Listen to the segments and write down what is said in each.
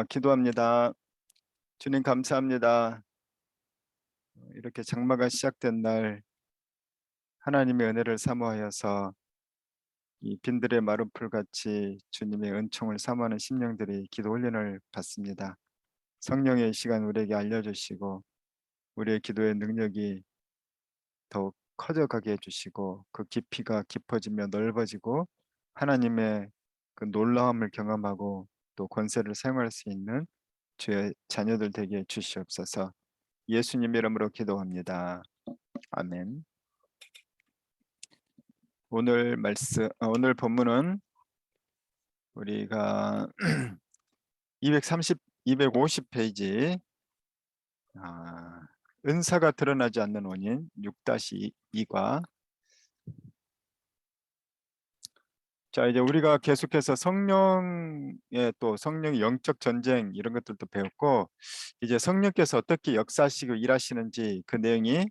기도합니다. 주님 감사합니다. 이렇게 장마가 시작된 날 하나님의 은혜를 사모하여서 이 빈들의 마른 풀같이 주님의 은총을 사모하는 심령들이 기도 훈련을 받습니다. 성령의 시간 우리에게 알려주시고 우리의 기도의 능력이 더욱 커져가게 해주시고 그 깊이가 깊어지며 넓어지고 하나님의 그 놀라움을 경험하고 또 권세를 사용할 수 있는 주의 자녀들 되게 해주시옵소서. 예수님 이름으로 기도합니다. 아멘. 오늘 본문은 우리가 230, 250페이지 은사가 드러나지 않는 원인 6-2과 자 이제 우리가 계속해서 성령의 영적 전쟁 이런 것들도 배웠고 이제 성령께서 어떻게 역사하시고 일하시는지 그 내용이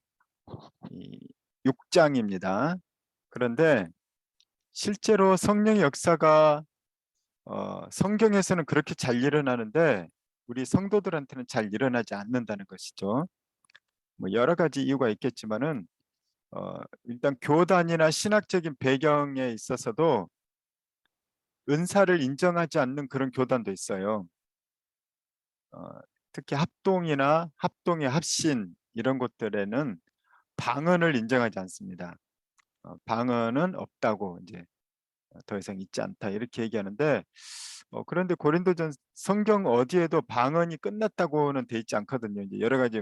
이 6장입니다. 그런데 실제로 성령의 역사가 성경에서는 그렇게 잘 일어나는데 우리 성도들한테는 잘 일어나지 않는다는 것이죠. 뭐 여러 가지 이유가 있겠지만은 일단 교단이나 신학적인 배경에 있어서도 은사를 인정하지 않는 그런 교단도 있어요. 어, 특히 합동의 합신 이런 곳들에는 방언을 인정하지 않습니다. 방언은 없다고 이제 더 이상 있지 않다 이렇게 얘기하는데 그런데 고린도전 성경 어디에도 방언이 끝났다고는 돼 있지 않거든요. 이제 여러 가지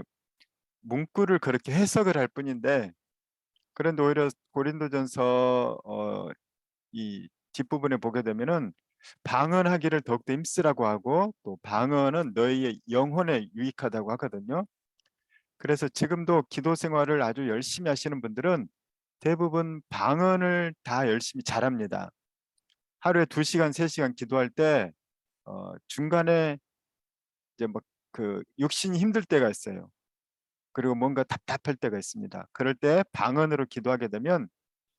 문구를 그렇게 해석을 할 뿐인데 그런데 오히려 고린도전서 이 뒷부분에 보게 되면은 방언하기를 더욱더 힘쓰라고 하고 또 방언은 너희의 영혼에 유익하다고 하거든요. 그래서 지금도 기도 생활을 아주 열심히 하시는 분들은 대부분 방언을 다 열심히 잘합니다. 하루에 2시간, 3시간 기도할 때 중간에 이제 막 그 육신이 힘들 때가 있어요. 그리고 뭔가 답답할 때가 있습니다. 그럴 때 방언으로 기도하게 되면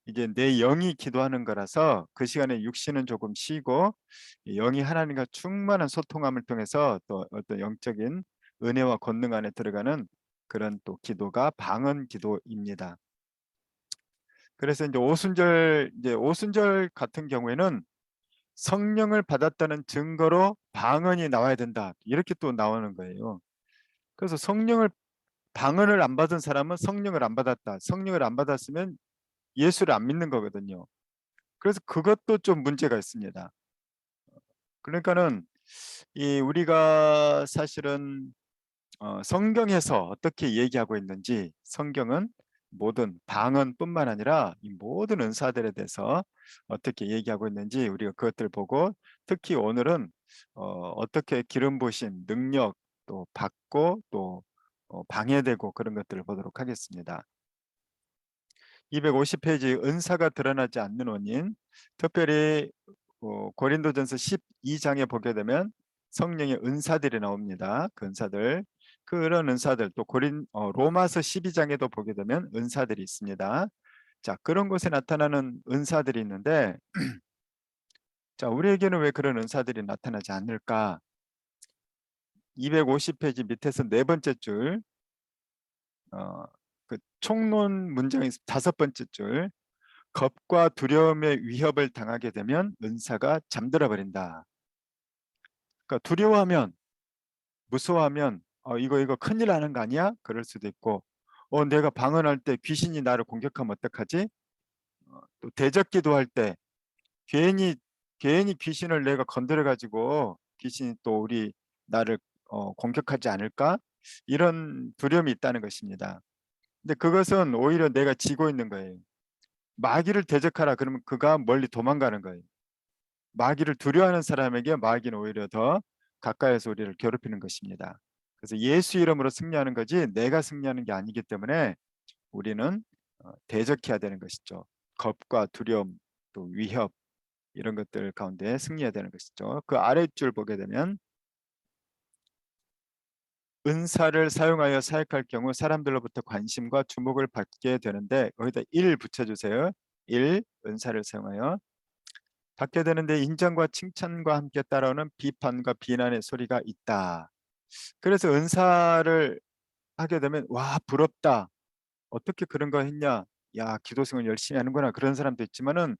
이제 내 영이 기도하는 거라서 그 시간에 육신은 조금 쉬고 영이 하나님과 충만한 소통함을 통해서 또 어떤 영적인 은혜와 권능 안에 들어가는 그런 또 기도가 방언 기도입니다. 그래서 이제 오순절 같은 경우에는 성령을 받았다는 증거로 방언이 나와야 된다. 이렇게 또 나오는 거예요. 그래서 방언을 안 받은 사람은 성령을 안 받았다. 성령을 안 받았으면 예수를 안 믿는 거거든요. 그래서 그것도 좀 문제가 있습니다. 그러니까는 이 우리가 사실은 성경에서 어떻게 얘기하고 있는지 성경은 모든 방언뿐만 아니라 이 모든 은사들에 대해서 어떻게 얘기하고 있는지 우리가 그것들 보고 특히 오늘은 어떻게 기름 부으심 능력 또 받고 또 방해되고 그런 것들을 보도록 하겠습니다. 250페이지 은사가 드러나지 않는 원인 특별히 고린도전서 12장에 보게 되면 성령의 은사들이 나옵니다. 그 은사들 그런 은사들 또 로마서 12장에도 보게 되면 은사들이 있습니다. 자 그런 곳에 나타나는 은사들이 있는데 자 우리에게는 왜 그런 은사들이 나타나지 않을까? 250페이지 밑에서 네 번째 줄 그 총론 문장의 5번째 줄 겁과 두려움의 위협을 당하게 되면 은사가 잠들어 버린다. 그러니까 두려워하면 무서워하면 이거 큰일 나는 거 아니야? 그럴 수도 있고 내가 방언할 때 귀신이 나를 공격하면 어떡하지? 또 대적기도 할 때 괜히 괜히 귀신을 내가 건드려 가지고 귀신이 또 나를 공격하지 않을까? 이런 두려움이 있다는 것입니다. 근데 그것은 오히려 내가 지고 있는 거예요. 마귀를 대적하라 그러면 그가 멀리 도망가는 거예요. 마귀를 두려워하는 사람에게 마귀는 오히려 더 가까이서 우리를 괴롭히는 것입니다. 그래서 예수 이름으로 승리하는 거지 내가 승리하는 게 아니기 때문에 우리는 대적해야 되는 것이죠. 겁과 두려움 또 위협 이런 것들 가운데 승리해야 되는 것이죠. 그 아랫줄 보게 되면 은사를 사용하여 사역할 경우 사람들로부터 관심과 주목을 받게 되는데 거기다 1 붙여주세요. 1 은사를 사용하여 받게 되는데 인정과 칭찬과 함께 따라오는 비판과 비난의 소리가 있다. 그래서 은사를 하게 되면 와 부럽다. 어떻게 그런 거 했냐? 야 기도생활 열심히 하는구나. 그런 사람도 있지만은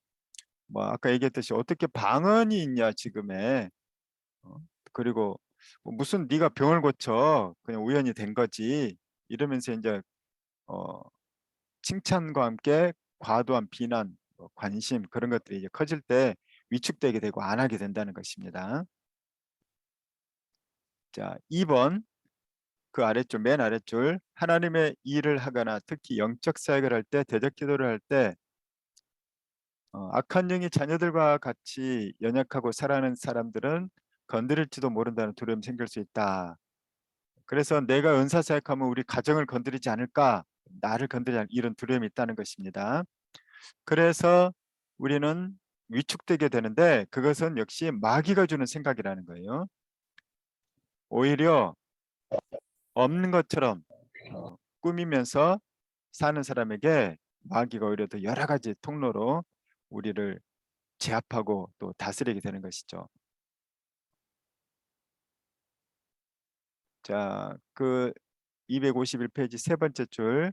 뭐 아까 얘기했듯이 어떻게 방언이 있냐 지금에. 어? 그리고 뭐 무슨 네가 병을 고쳐 그냥 우연히 된 거지. 이러면서 이제 어, 칭찬과 함께 과도한 비난, 뭐 관심 그런 것들이 이제 커질 때 위축되게 되고 안 하게 된다는 것입니다. 자, 2번 그 아래줄 맨 아래줄 하나님의 일을 하거나 특히 영적 사역을 할 때 대적 기도를 할 때 악한 영이 자녀들과 같이 연약하고 살아가는 사람들은 건드릴지도 모른다는 두려움이 생길 수 있다. 그래서 내가 은사 사역하면 우리 가정을 건드리지 않을까, 나를 건드리지 않을 이런 두려움이 있다는 것입니다. 그래서 우리는 위축되게 되는데 그것은 역시 마귀가 주는 생각이라는 거예요. 오히려 없는 것처럼 꾸미면서 사는 사람에게 마귀가 오히려 더 여러 가지 통로로 우리를 제압하고 또 다스리게 되는 것이죠. 자, 그 251페이지 세 번째 줄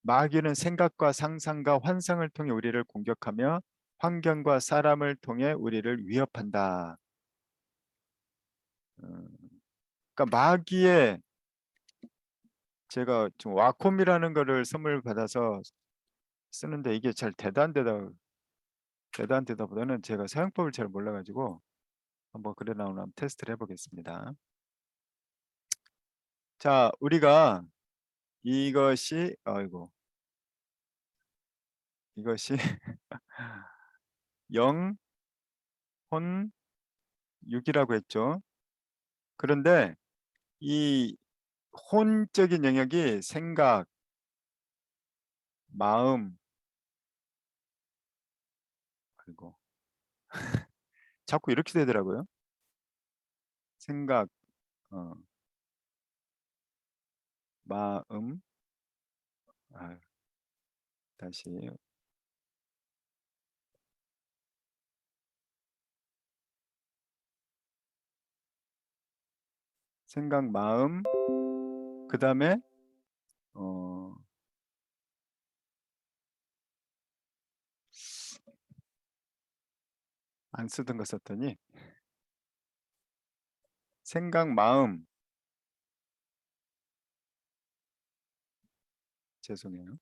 마귀는 생각과 상상과 환상을 통해 우리를 공격하며 환경과 사람을 통해 우리를 위협한다. 음, 그러니까 마귀의 제가 지금 와콤이라는 거를 선물 받아서 쓰는데 이게 잘 대단되다보다는 제가 사용법을 잘 몰라가지고 한번 그래 나오나 한번 테스트를 해보겠습니다. 자, 우리가 이것이 이것이 영, 혼, 육이라고 했죠. 그런데 이 혼적인 영역이 생각, 마음, 그리고 자꾸 이렇게 되더라고요. 생각, 어, 마음, 아, 다시 생각, 마음, 그 다음에 어, 안 쓰던 거 썼더니 생각, 마음, 죄송해요.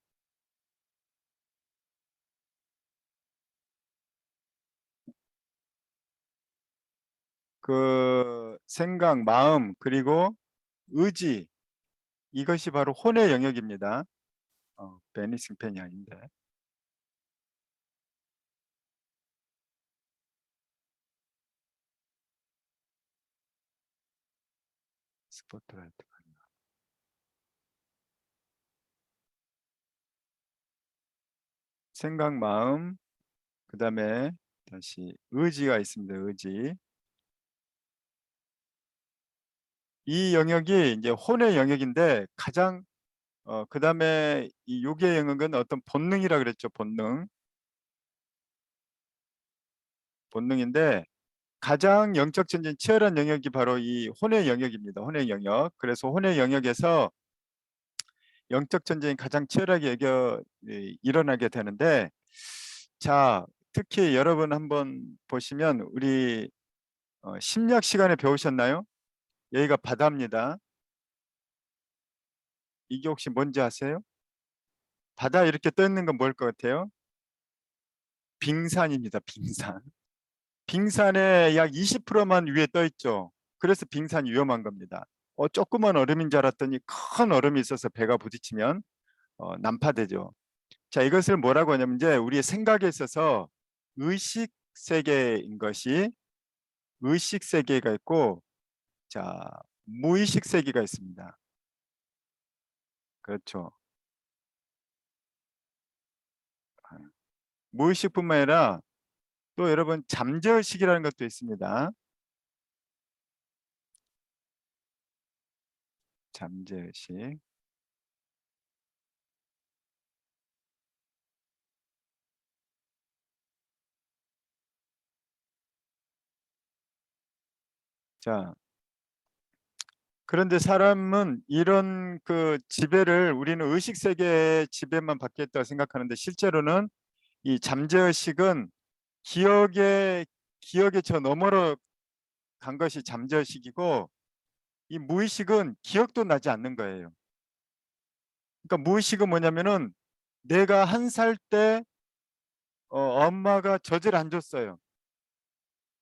그 생각, 마음, 그리고 의지 이것이 바로 혼의 영역입니다. 베니싱 펜이 아닌데 스포트라이트. 생각, 마음, 그 다음에 다시 의지가 있습니다. 의지. 이 영역이 이제 혼의 영역인데 가장 그 다음에 이 육의 영역은 어떤 본능이라 그랬죠. 본능인데 가장 영적 전진 치열한 영역이 바로 이 혼의 영역입니다. 혼의 영역. 그래서 혼의 영역에서 영적 전쟁이 가장 치열하게 일어나게 되는데 자 특히 여러분 한번 보시면 우리 심리학 시간에 배우셨나요? 여기가 바다입니다. 이게 혹시 뭔지 아세요? 바다 이렇게 떠 있는 건 뭘 것 같아요? 빙산입니다. 빙산. 빙산의 약 20%만 위에 떠 있죠. 그래서 빙산이 위험한 겁니다. 조그만 얼음인 줄 알았더니 큰 얼음이 있어서 배가 부딪히면 난파되죠. 자, 이것을 뭐라고 하냐면 이제 우리의 생각에 있어서 의식 세계인 것이 의식 세계가 있고 자, 무의식 세계가 있습니다. 그렇죠. 무의식뿐만 아니라 또 여러분 잠재의식이라는 것도 있습니다. 잠재의식. 자, 그런데 사람은 이런 그 지배를 우리는 의식 세계의 지배만 받겠다고 생각하는데 실제로는 이 잠재의식은 기억의 저 너머로 간 것이 잠재의식이고 이 무의식은 기억도 나지 않는 거예요. 그러니까 무의식은 뭐냐면은 내가 1살 때 엄마가 젖을 안 줬어요.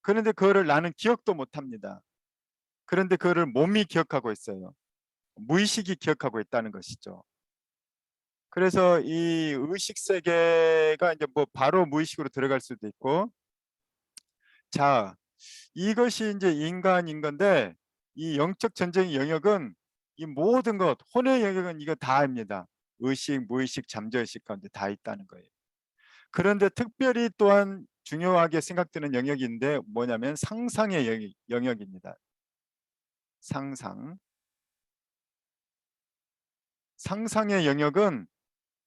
그런데 그거를 나는 기억도 못 합니다. 그런데 그거를 몸이 기억하고 있어요. 무의식이 기억하고 있다는 것이죠. 그래서 이 의식 세계가 이제 뭐 바로 무의식으로 들어갈 수도 있고, 자, 이것이 이제 인간인 건데 이 영적 전쟁의 영역은 이 모든 것, 혼의 영역은 이거 다입니다. 의식, 무의식, 잠재의식 가운데 다 있다는 거예요. 그런데 특별히 또한 중요하게 생각되는 영역인데 뭐냐면 상상의 영역입니다. 상상. 상상의 영역은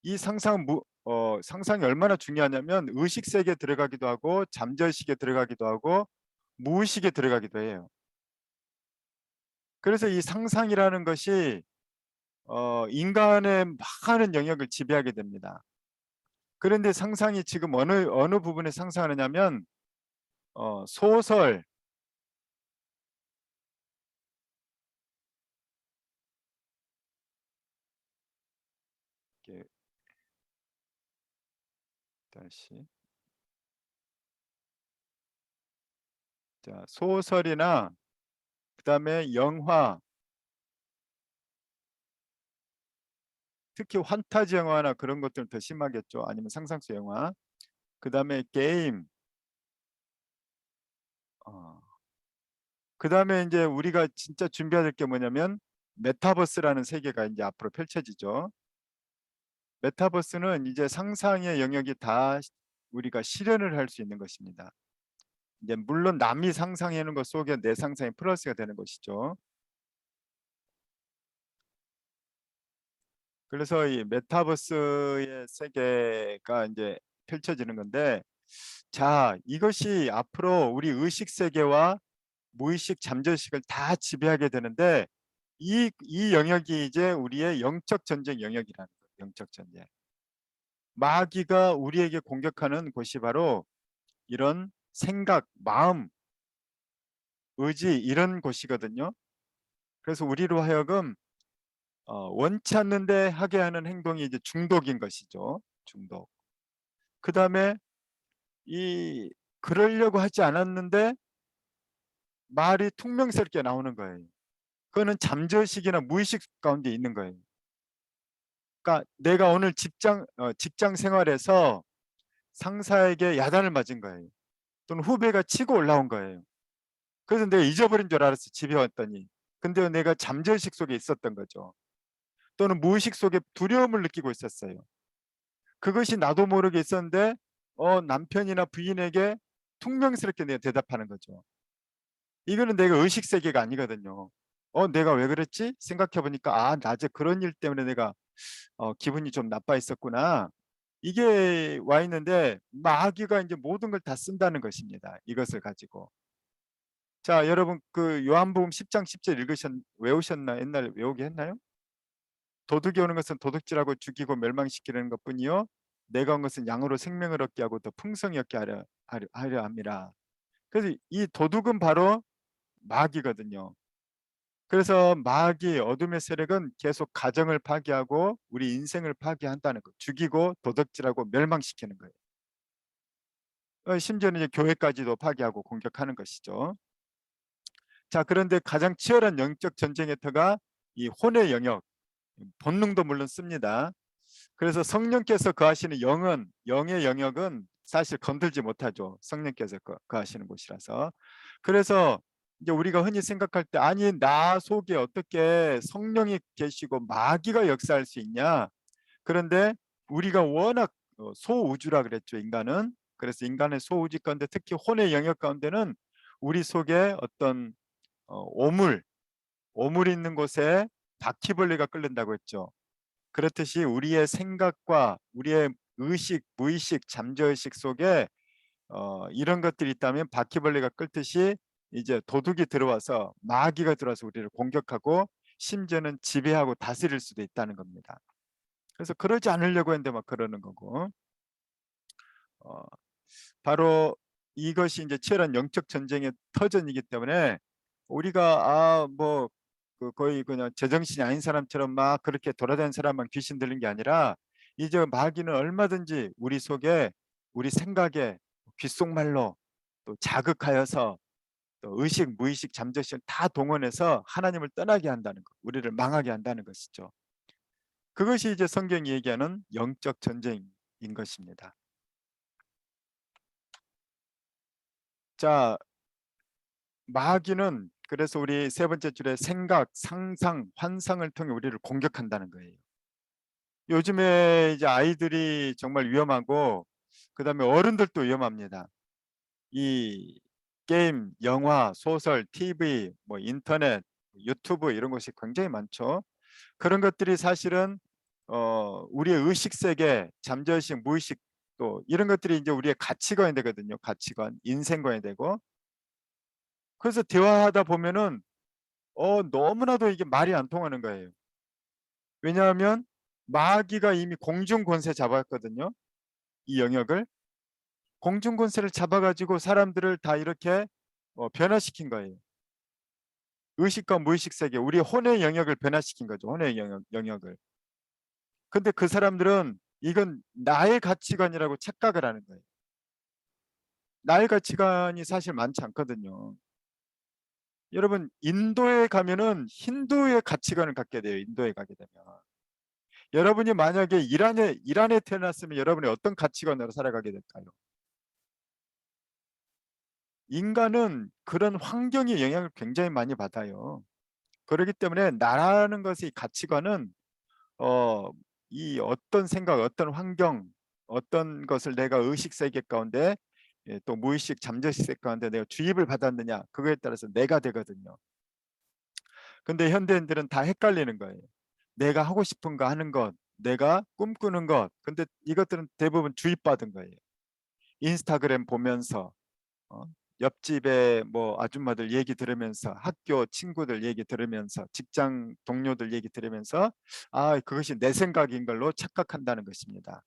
이 상상이 얼마나 중요하냐면 의식 세계에 들어가기도 하고 잠재의식에 들어가기도 하고 무의식에 들어가기도 해요. 그래서 이 상상이라는 것이 인간의 많은 영역을 지배하게 됩니다. 그런데 상상이 지금 어느 부분에 상상하느냐면 소설, 이렇게 다시 자, 소설이나 그다음에 영화, 특히 환타지 영화나 그런 것들은 더 심하겠죠. 아니면 상상수 영화. 그다음에 게임. 어, 그다음에 이제 우리가 진짜 준비해야 될 게 뭐냐면 메타버스라는 세계가 이제 앞으로 펼쳐지죠. 메타버스는 이제 상상의 영역이 다 우리가 실현을 할 수 있는 것입니다. 이제 물론 남이 상상해 놓은 것 속에 내 상상이 플러스가 되는 것이죠. 그래서 이 메타버스의 세계가 이제 펼쳐지는 건데, 자, 이것이 앞으로 우리 의식 세계와 무의식, 잠재의식을 다 지배하게 되는데 이 영역이 이제 우리의 영적 전쟁 영역이라는 거예요. 영적 전쟁. 마귀가 우리에게 공격하는 곳이 바로 이런 생각, 마음, 의지 이런 곳이거든요. 그래서 우리로 하여금 원치 않는데 하게 하는 행동이 이제 중독인 것이죠. 중독. 그 다음에 이 그러려고 하지 않았는데 말이 퉁명스럽게 나오는 거예요. 그거는 잠재의식이나 무의식 가운데 있는 거예요. 그러니까 내가 오늘 직장 생활에서 상사에게 야단을 맞은 거예요. 또는 후배가 치고 올라온 거예요. 그래서 내가 잊어버린 줄 알았어. 집에 왔더니. 근데 내가 잠재의식 속에 있었던 거죠. 또는 무의식 속에 두려움을 느끼고 있었어요. 그것이 나도 모르게 있었는데 남편이나 부인에게 퉁명스럽게 내가 대답하는 거죠. 이거는 내가 의식 세계가 아니거든요. 내가 왜 그랬지? 생각해 보니까 낮에 그런 일 때문에 내가 기분이 좀 나빠 있었구나. 이게 와 있는데 마귀가 이제 모든 걸 다 쓴다는 것입니다. 이것을 가지고. 자, 여러분 그 요한복음 10장 10절 외우셨나? 옛날에 외우게 했나요? 도둑이 오는 것은 도둑질하고 죽이고 멸망시키는 것뿐이요 내가 온 것은 양으로 생명을 얻게 하고 더 풍성히 얻게 하려 함이라. 그래서 이 도둑은 바로 마귀거든요. 그래서 마귀 어둠의 세력은 계속 가정을 파괴하고 우리 인생을 파괴한다는 거. 죽이고 도둑질하고 멸망시키는 거예요. 심지어는 이제 교회까지도 파괴하고 공격하는 것이죠. 자, 그런데 가장 치열한 영적 전쟁의 터가 이 혼의 영역, 본능도 물론 씁니다. 그래서 성령께서 거하시는 영의 영역은 사실 건들지 못하죠. 성령께서 거하시는 곳이라서. 그래서 이제 우리가 흔히 생각할 때 아니 나 속에 어떻게 성령이 계시고 마귀가 역사할 수 있냐. 그런데 우리가 워낙 소우주라 그랬죠. 인간은. 그래서 인간의 소우주 가운데 특히 혼의 영역 가운데는 우리 속에 어떤 오물 있는 곳에 바퀴벌레가 끓는다고 했죠. 그렇듯이 우리의 생각과 우리의 의식, 무의식, 잠재의식 속에 이런 것들이 있다면 바퀴벌레가 끓듯이 이제 도둑이 들어와서 마귀가 들어와서 우리를 공격하고 심지어는 지배하고 다스릴 수도 있다는 겁니다. 그래서 그러지 않으려고 했는데 막 그러는 거고 어, 바로 이것이 이제 치열한 영적 전쟁의 터전이기 때문에 우리가 뭐 거의 그냥 제정신이 아닌 사람처럼 막 그렇게 돌아다니는 사람만 귀신 들린 게 아니라 이제 마귀는 얼마든지 우리 속에 우리 생각에 귓속말로 또 자극하여서 또 의식, 무의식, 잠재의식을 다 동원해서 하나님을 떠나게 한다는 것, 우리를 망하게 한다는 것이죠. 그것이 이제 성경이 얘기하는 영적 전쟁인 것입니다. 자, 마귀는 그래서 우리 세 번째 줄에 생각, 상상, 환상을 통해 우리를 공격한다는 거예요. 요즘에 이제 아이들이 정말 위험하고 그다음에 어른들도 위험합니다. 이 게임, 영화, 소설, TV, 뭐 인터넷, 유튜브 이런 것이 굉장히 많죠. 그런 것들이 사실은 우리의 의식 세계, 잠재의식, 무의식 또 이런 것들이 이제 우리의 가치관이 되거든요. 가치관, 인생관이 되고. 그래서 대화하다 보면은 너무나도 이게 말이 안 통하는 거예요. 왜냐하면 마귀가 이미 공중 권세 잡았거든요. 이 영역을 공중 권세를 잡아가지고 사람들을 다 이렇게 변화시킨 거예요. 의식과 무의식 세계, 우리 혼의 영역을 변화시킨 거죠. 혼의 영역을. 근데 그 사람들은 이건 나의 가치관이라고 착각을 하는 거예요. 나의 가치관이 사실 많지 않거든요. 여러분 인도에 가면은 힌두의 가치관을 갖게 돼요. 인도에 가게 되면. 여러분이 만약에 이란에 태어났으면 여러분이 어떤 가치관으로 살아가게 될까요? 인간은 그런 환경의 영향을 굉장히 많이 받아요. 그렇기 때문에 나라는 것의 가치관은 어, 이 어떤 생각, 어떤 환경, 어떤 것을 내가 의식 세계 가운데 또 무의식, 잠재의식 세계 가운데 내가 주입을 받았느냐 그거에 따라서 내가 되거든요. 근데 현대인들은 다 헷갈리는 거예요. 내가 하고 싶은 거 하는 것, 내가 꿈꾸는 것. 근데 이것들은 대부분 주입받은 거예요. 인스타그램 보면서 어? 옆집에 뭐 아줌마들 얘기 들으면서 학교 친구들 얘기 들으면서 직장 동료들 얘기 들으면서 그것이 내 생각인 걸로 착각한다는 것입니다.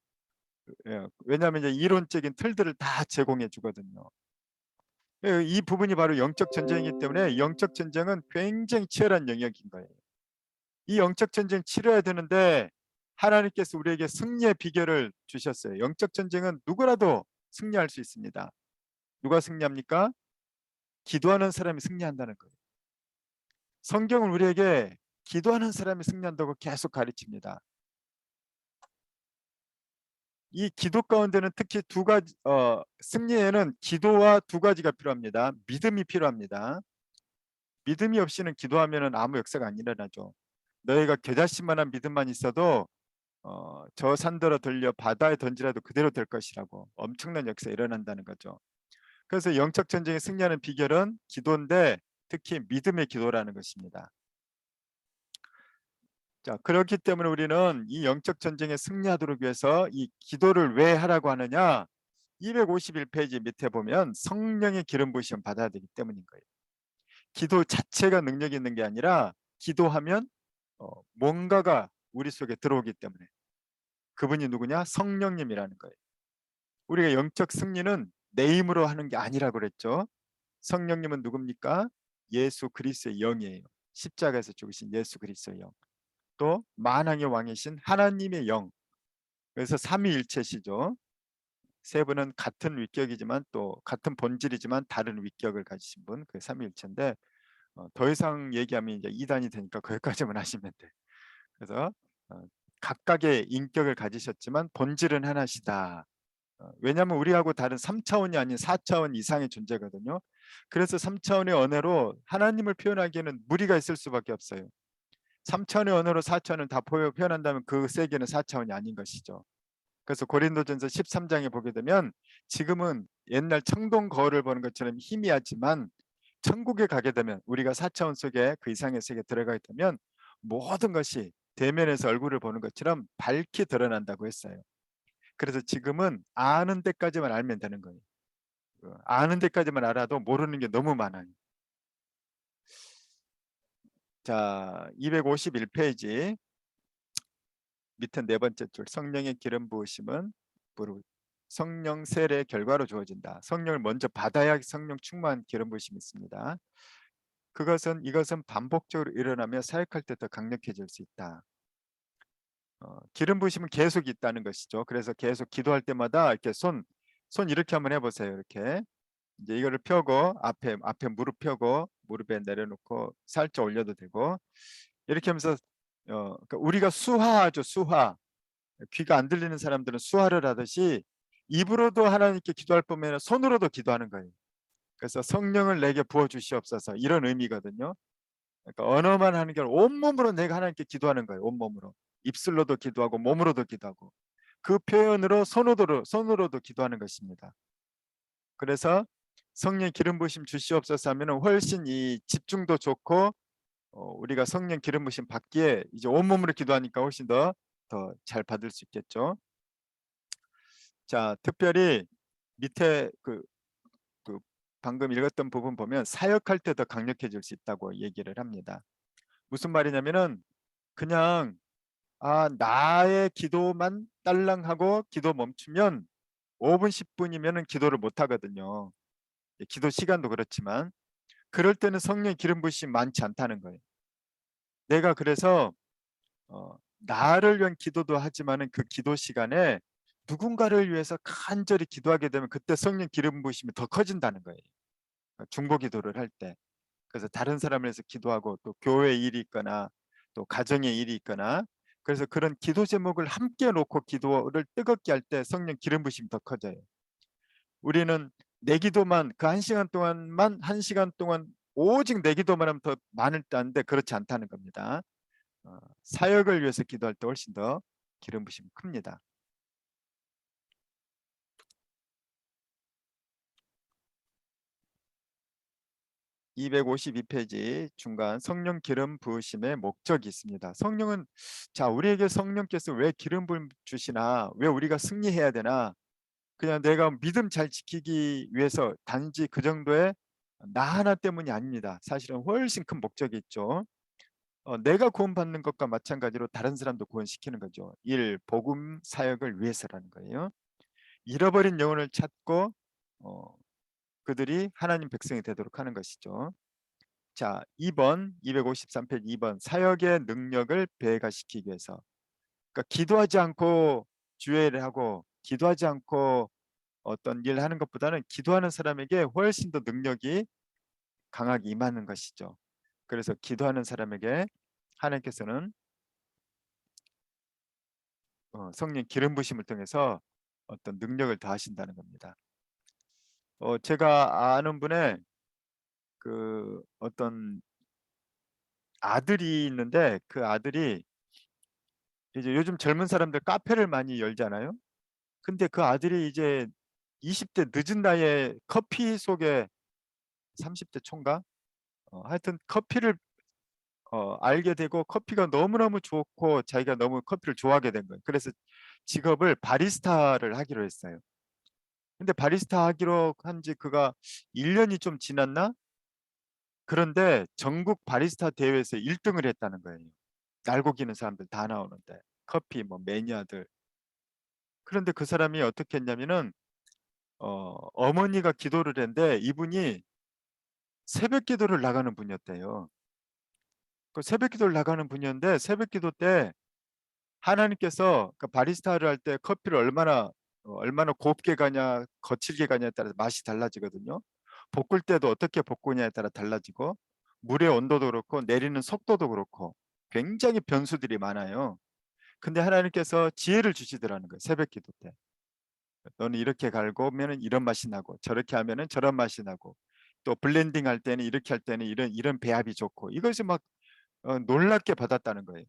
예, 왜냐하면 이제 이론적인 틀들을 다 제공해 주거든요. 예, 이 부분이 바로 영적 전쟁이기 때문에 영적 전쟁은 굉장히 치열한 영역인 거예요. 이 영적 전쟁 치러야 되는데 하나님께서 우리에게 승리의 비결을 주셨어요. 영적 전쟁은 누구라도 승리할 수 있습니다. 누가 승리합니까? 기도하는 사람이 승리한다는 거예요. 성경은 우리에게 기도하는 사람이 승리한다고 계속 가르칩니다. 이 기도 가운데는 특히 두 가지 승리에는 기도와 두 가지가 필요합니다. 믿음이 필요합니다. 믿음이 없이는 기도하면 아무 역사가 안 일어나죠. 너희가 겨자씨만한 믿음만 있어도 저 산더러 들려 바다에 던지라도 그대로 될 것이라고 엄청난 역사 일어난다는 거죠. 그래서 영적 전쟁에 승리하는 비결은 기도인데 특히 믿음의 기도라는 것입니다. 자, 그렇기 때문에 우리는 이 영적 전쟁에 승리하도록 위해서 이 기도를 왜 하라고 하느냐? 251페이지 밑에 보면 성령의 기름 부으심 받아야 되기 때문인 거예요. 기도 자체가 능력이 있는 게 아니라 기도하면 뭔가가 우리 속에 들어오기 때문에 그분이 누구냐? 성령님이라는 거예요. 우리가 영적 승리는 내 힘으로 하는 게 아니라고 그랬죠. 성령님은 누굽니까? 예수 그리스도의 영이에요. 십자가에서 죽으신 예수 그리스도의 영. 또 만왕의 왕이신 하나님의 영. 그래서 삼위일체시죠. 세 분은 같은 위격이지만 또 같은 본질이지만 다른 위격을 가지신 분, 그 삼위일체인데 더 이상 얘기하면 이제 이단이 되니까 거기까지만 하시면 돼. 그래서 어, 각각의 인격을 가지셨지만 본질은 하나시다. 왜냐하면 우리하고 다른 3차원이 아닌 4차원 이상의 존재거든요. 그래서 3차원의 언어로 하나님을 표현하기에는 무리가 있을 수밖에 없어요. 3차원의 언어로 4차원을 다 표현한다면 그 세계는 4차원이 아닌 것이죠. 그래서 고린도전서 13장에 보게 되면 지금은 옛날 청동 거울을 보는 것처럼 희미하지만 천국에 가게 되면 우리가 4차원 속에 그 이상의 세계에 들어가게 되면 모든 것이 대면에서 얼굴을 보는 것처럼 밝게 드러난다고 했어요. 그래서 지금은 아는 데까지만 알면 되는 거예요. 아는 데까지만 알아도 모르는 게 너무 많아요. 자, 251페이지 밑에 네 번째 줄 성령의 기름 부으심은 성령 세례의 결과로 주어진다. 성령을 먼저 받아야 성령 충만 기름 부으심이 있습니다. 이것은 반복적으로 일어나며 사역할 때 더 강력해질 수 있다. 기름 부으심은 계속 있다는 것이죠. 그래서 계속 기도할 때마다 이렇게 손 이렇게 한번 해보세요. 이렇게 이제 이거를 펴고 앞에 무릎 펴고 무릎에 내려놓고 살짝 올려도 되고 이렇게 하면서 그러니까 우리가 수화하죠. 수화. 귀가 안 들리는 사람들은 수화를 하듯이 입으로도 하나님께 기도할 뿐만 손으로도 기도하는 거예요. 그래서 성령을 내게 부어 주시옵소서 이런 의미거든요. 그러니까 언어만 하는 게 아니라 온몸으로 내가 하나님께 기도하는 거예요. 온몸으로. 입술로도 기도하고 몸으로도 기도하고 그 표현으로 손으로도 기도하는 것입니다. 그래서 성령 기름 부으심 주시옵소서 하면 훨씬 이 집중도 좋고 우리가 성령 기름 부으심 받기에 이제 온몸으로 기도하니까 훨씬 더 잘 받을 수 있겠죠. 자, 특별히 밑에 그 방금 읽었던 부분 보면 사역할 때 더 강력해질 수 있다고 얘기를 합니다. 무슨 말이냐면은 그냥 나의 기도만 딸랑하고 기도 멈추면 5분 10분이면은 기도를 못 하거든요. 기도 시간도 그렇지만 그럴 때는 성령의 기름 부으심이 많지 않다는 거예요. 내가 그래서 나를 위한 기도도 하지만은 그 기도 시간에 누군가를 위해서 간절히 기도하게 되면 그때 성령 기름 부으심이 더 커진다는 거예요. 중보 기도를 할 때. 그래서 다른 사람을 위해서 기도하고 또 교회 일이 있거나 또 가정의 일이 있거나 그래서 그런 기도 제목을 함께 놓고 기도를 뜨겁게 할 때 성령 기름 부으심이 더 커져요. 우리는 내 기도만 그 1시간 동안만 1시간 동안 오직 내 기도만 하면 더 많을 때인데 그렇지 않다는 겁니다. 사역을 위해서 기도할 때 훨씬 더 기름 부심이 큽니다. 252페이지 중간 성령 기름 부으심의 목적이 있습니다. 성령은 우리에게 성령께서 왜 기름 부음 주시나 왜 우리가 승리해야 되나 그냥 내가 믿음 잘 지키기 위해서 단지 그 정도의 나 하나 때문이 아닙니다. 사실은 훨씬 큰 목적이 있죠. 내가 구원받는 것과 마찬가지로 다른 사람도 구원시키는 거죠. 복음 사역을 위해서라는 거예요. 잃어버린 영혼을 찾고 어, 그들이 하나님 백성이 되도록 하는 것이죠. 자, 2번 253페이지 2번 사역의 능력을 배가시키기 위해서 그러니까 기도하지 않고 주회를 하고 기도하지 않고 어떤 일을 하는 것보다는 기도하는 사람에게 훨씬 더 능력이 강하게 임하는 것이죠. 그래서 기도하는 사람에게 하나님께서는 성령 기름 부심을 통해서 어떤 능력을 더하신다는 겁니다. 제가 아는 분의 그 어떤 아들이 있는데 그 아들이 이제 요즘 젊은 사람들 카페를 많이 열잖아요. 근데 그 아들이 이제 20대 늦은 나이에 커피 속에 30대 초인가? 하여튼 커피를 알게 되고 커피가 너무너무 좋고 자기가 너무 커피를 좋아하게 된 거예요. 그래서 직업을 바리스타를 하기로 했어요. 근데 바리스타 하기로 한 지 그가 1년이 좀 지났나? 그런데 전국 바리스타 대회에서 1등을 했다는 거예요. 날고기는 사람들 다 나오는데 커피 뭐 매니아들. 그런데 그 사람이 어떻게 했냐면은 어머니가 기도를 했는데 이분이 새벽 기도를 나가는 분이었대요. 그 새벽 기도를 나가는 분이었는데 새벽 기도 때 하나님께서 그 바리스타를 할 때 커피를 얼마나 곱게 가냐 거칠게 가냐에 따라서 맛이 달라지거든요. 볶을 때도 어떻게 볶느냐에 따라 달라지고 물의 온도도 그렇고 내리는 속도도 그렇고 굉장히 변수들이 많아요. 근데 하나님께서 지혜를 주시더라는 거예요. 새벽 기도 때. 너는 이렇게 갈고면은 이런 맛이 나고 저렇게 하면은 저런 맛이 나고 또 블렌딩 할 때는 이렇게 할 때는 이런 배합이 좋고 이것이 막 놀랍게 받았다는 거예요.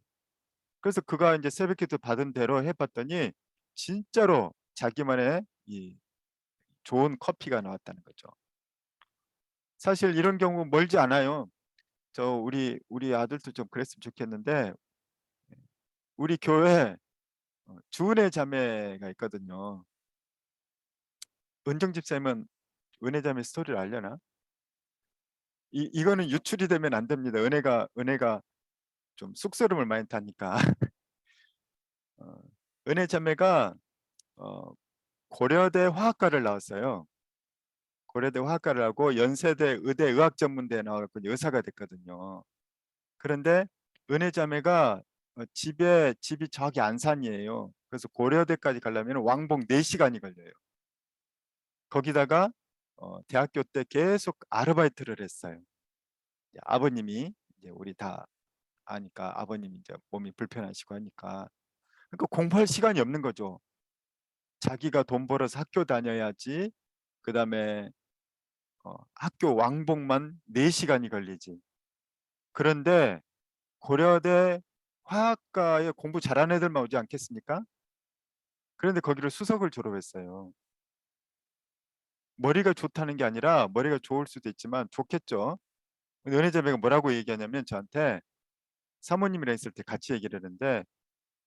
그래서 그가 이제 새벽 기도 받은 대로 해봤더니 진짜로 자기만의 이 좋은 커피가 나왔다는 거죠. 사실 이런 경우 멀지 않아요. 우리 아들도 좀 그랬으면 좋겠는데 우리 교회 주은혜 자매가 있거든요. 은정 집사님은 은혜 자매 스토리를 알려나? 이거는 유출이 되면 안 됩니다. 은혜가 좀 쑥스러움을 많이 타니까. 어, 은혜 자매가 어, 고려대 화학과를 나왔어요. 고려대 화학과를 하고 연세대 의대 의학전문대에 나와서 의사가 됐거든요. 그런데 은혜 자매가 집이 저기 안산이에요. 그래서 고려대까지 가려면 왕복 4시간이 걸려요. 거기다가 대학교 때 계속 아르바이트를 했어요. 이제 아버님이 이제 우리 다 아니까 아버님이 이제 몸이 불편하시고 하니까 그러니까 공부할 시간이 없는 거죠. 자기가 돈 벌어서 학교 다녀야지. 그다음에 학교 왕복만 4시간이 걸리지. 그런데 고려대 화학과에 공부 잘하는 애들만 오지 않겠습니까? 그런데 거기를 수석을 졸업했어요. 머리가 좋다는 게 아니라 머리가 좋을 수도 있지만 좋겠죠. 근데 은혜자매가 뭐라고 얘기하냐면 저한테 사모님이랑 있을 때 같이 얘기를 했는데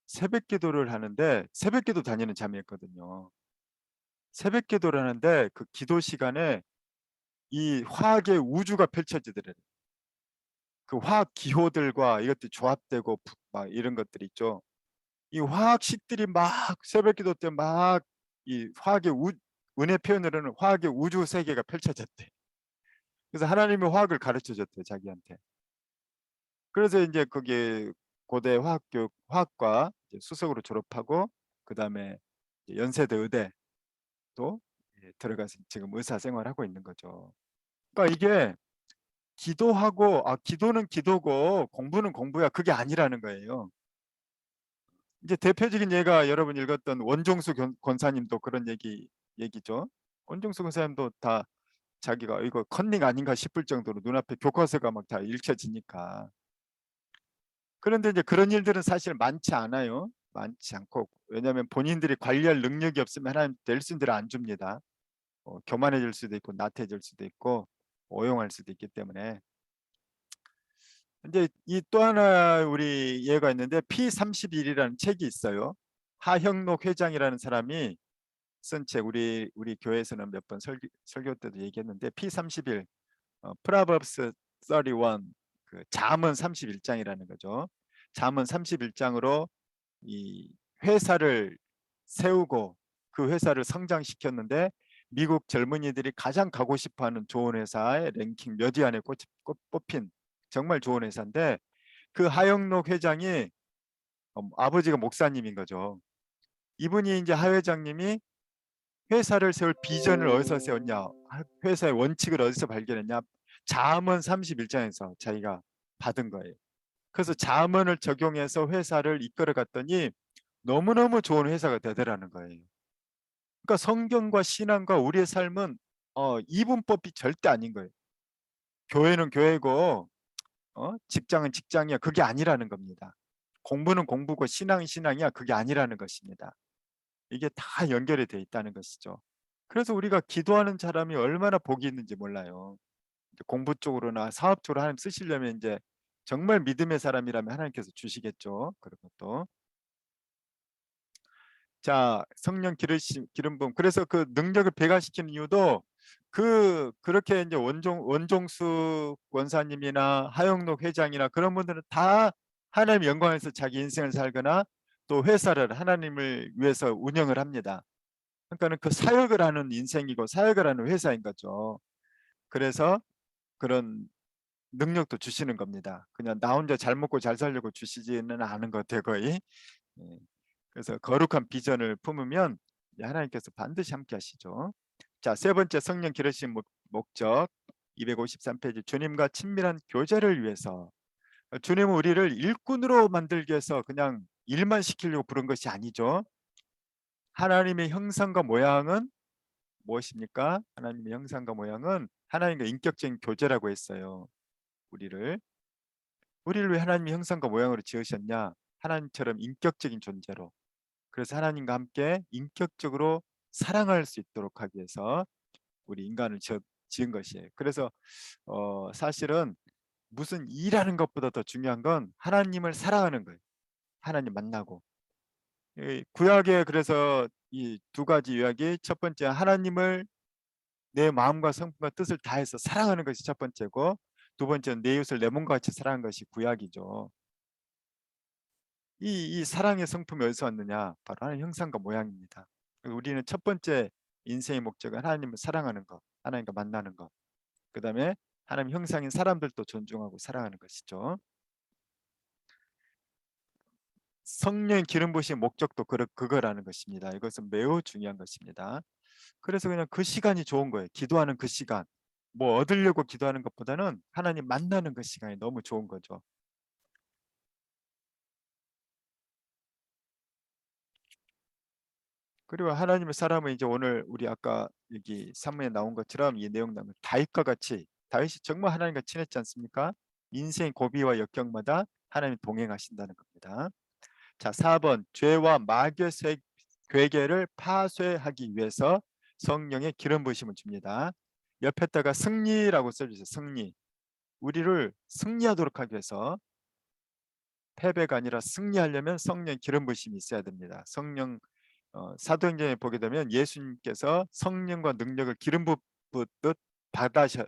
새벽 기도를 하는데 새벽 기도 다니는 자매였거든요. 새벽 기도를 하는데 그 기도 시간에 이 화학의 우주가 펼쳐지더래요. 그 화학 기호들과 이것들이 조합되고 막 이런 것들이 있죠. 이 화학식들이 막 새벽 기도 때 막 이 화학의 은혜 표현으로는 화학의 우주 세계가 펼쳐졌대. 그래서 하나님이 화학을 가르쳐 줬대 자기한테. 그래서 이제 거기 고대 화학과 이제 수석으로 졸업하고 그다음에 연세대 의대 또 들어가서 지금 의사 생활하고 있는 거죠. 그러니까 이게 기도하고 기도는 기도고 공부는 공부야 그게 아니라는 거예요. 이제 대표적인 예가 여러분 읽었던 원종수 권사님도 그런 얘기죠. 원종수 권사님도 다 자기가 이거 컨닝 아닌가 싶을 정도로 눈앞에 교과서가 막 다 읽혀지니까. 그런데 이제 그런 일들은 사실 많지 않아요. 많지 않고 왜냐하면 본인들이 관리할 능력이 없으면 하나님 될 수들을 안 줍니다. 교만해질 수도 있고 나태해질 수도 있고 오용할 수도 있기 때문에 이제 이 또 하나 우리 예가 있는데 P31이라는 책이 있어요. 하형록 회장이라는 사람이 쓴 책 우리 교회에서는 몇 번 설교 때도 얘기했는데 P31 Proverbs 31 그 잠언 31장이라는 거죠. 잠언 31장으로 이 회사를 세우고 그 회사를 성장시켰는데 미국 젊은이들이 가장 가고 싶어하는 좋은 회사의 랭킹 몇 위 안에 뽑힌 정말 좋은 회사인데 그 하영록 회장이 아버지가 목사님인 거죠. 이분이 이제 하 회장님이 회사를 세울 비전을 어디서 세웠냐, 회사의 원칙을 어디서 발견했냐, 잠언 31장에서 자기가 받은 거예요. 그래서 잠언을 적용해서 회사를 이끌어 갔더니 너무너무 좋은 회사가 되더라는 거예요. 그러니까 성경과 신앙과 우리의 삶은 이분법이 절대 아닌 거예요. 교회는 교회고 직장은 직장이야. 그게 아니라는 겁니다. 공부는 공부고 신앙은 신앙이야. 그게 아니라는 것입니다. 이게 다 연결이 돼 있다는 것이죠. 그래서 우리가 기도하는 사람이 얼마나 복이 있는지 몰라요. 공부 쪽으로나 사업 쪽으로 하나님 쓰시려면 이제 정말 믿음의 사람이라면 하나님께서 주시겠죠. 그런 것도. 자, 성령 기름 부음. 그래서 그 능력을 배가시키는 이유도 그렇게 이제 원종수 원사님이나 하영록 회장이나 그런 분들은 다 하나님 영광에서 자기 인생을 살거나 또 회사를 하나님을 위해서 운영을 합니다. 그러니까는 그 사역을 하는 인생이고 사역을 하는 회사인 거죠. 그래서 그런 능력도 주시는 겁니다. 그냥 나 혼자 잘 먹고 잘 살려고 주시지는 않은 것 같아요, 거의. 예. 그래서 거룩한 비전을 품으면 하나님께서 반드시 함께 하시죠. 자, 세 번째 성령 기르신 목적 253페이지 주님과 친밀한 교제를 위해서. 주님은 우리를 일꾼으로 만들기 위해서 그냥 일만 시키려고 부른 것이 아니죠. 하나님의 형상과 모양은 무엇입니까? 하나님의 형상과 모양은 하나님과 인격적인 교제라고 했어요. 우리를 왜 하나님의 형상과 모양으로 지으셨냐? 하나님처럼 인격적인 존재로. 그래서 하나님과 함께 인격적으로 사랑할 수 있도록 하기 위해서 우리 인간을 지은 것이에요. 그래서 사실은 무슨 일하는 것보다 더 중요한 건 하나님을 사랑하는 거예요. 하나님 만나고. 구약에 그래서 이 두 가지 요약이 첫 번째 하나님을 내 마음과 성품과 뜻을 다해서 사랑하는 것이 첫 번째고 두 번째는 내 이웃을 내 몸과 같이 사랑하는 것이 구약이죠. 이 사랑의 성품이 어디서 왔느냐? 바로 하나님 형상과 모양입니다. 우리는 첫 번째 인생의 목적은 하나님을 사랑하는 것, 하나님과 만나는 것. 그 다음에 하나님 형상인 사람들도 존중하고 사랑하는 것이죠. 성령 기름 부으신 목적도 그거라는 것입니다. 이것은 매우 중요한 것입니다. 그래서 그냥 그 시간이 좋은 거예요. 기도하는 그 시간. 뭐 얻으려고 기도하는 것보다는 하나님 만나는 그 시간이 너무 좋은 거죠. 그리고 하나님의 사람은 이제 오늘 우리 아까 여기 산문에 나온 것처럼 이 내용 나면 다윗과 같이, 다윗이 정말 하나님과 친했지 않습니까? 인생 고비와 역경마다 하나님이 동행하신다는 겁니다. 자, 4번 죄와 마귀의 괴계를 파쇄하기 위해서 성령의 기름 부으심을 줍니다. 옆에다가 승리라고 써주세요. 승리. 우리를 승리하도록 하기 위해서, 패배가 아니라 승리하려면 성령 기름 부으심이 있어야 됩니다. 성령, 사도행전에 보게 되면 예수님께서 성령과 능력을 기름 붓듯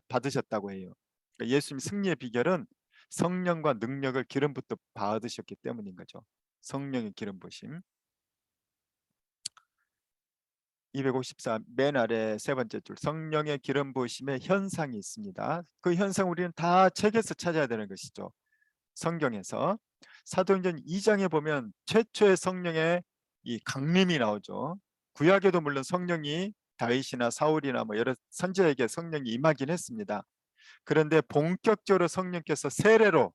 받으셨다고 해요. 그러니까 예수님 승리의 비결은 성령과 능력을 기름 붓듯 받으셨기 때문인 거죠. 성령의 기름 부으심. 254 맨 아래 세 번째 줄, 성령의 기름 부으심의 현상이 있습니다. 그 현상 우리는 다 책에서 찾아야 되는 것이죠. 성경에서. 사도행전 2장에 보면 최초의 성령의 이 강림이 나오죠. 구약에도 물론 성령이 다윗이나 사울이나 뭐 여러 선지자에게 성령이 임하긴 했습니다. 그런데 본격적으로 성령께서 세례로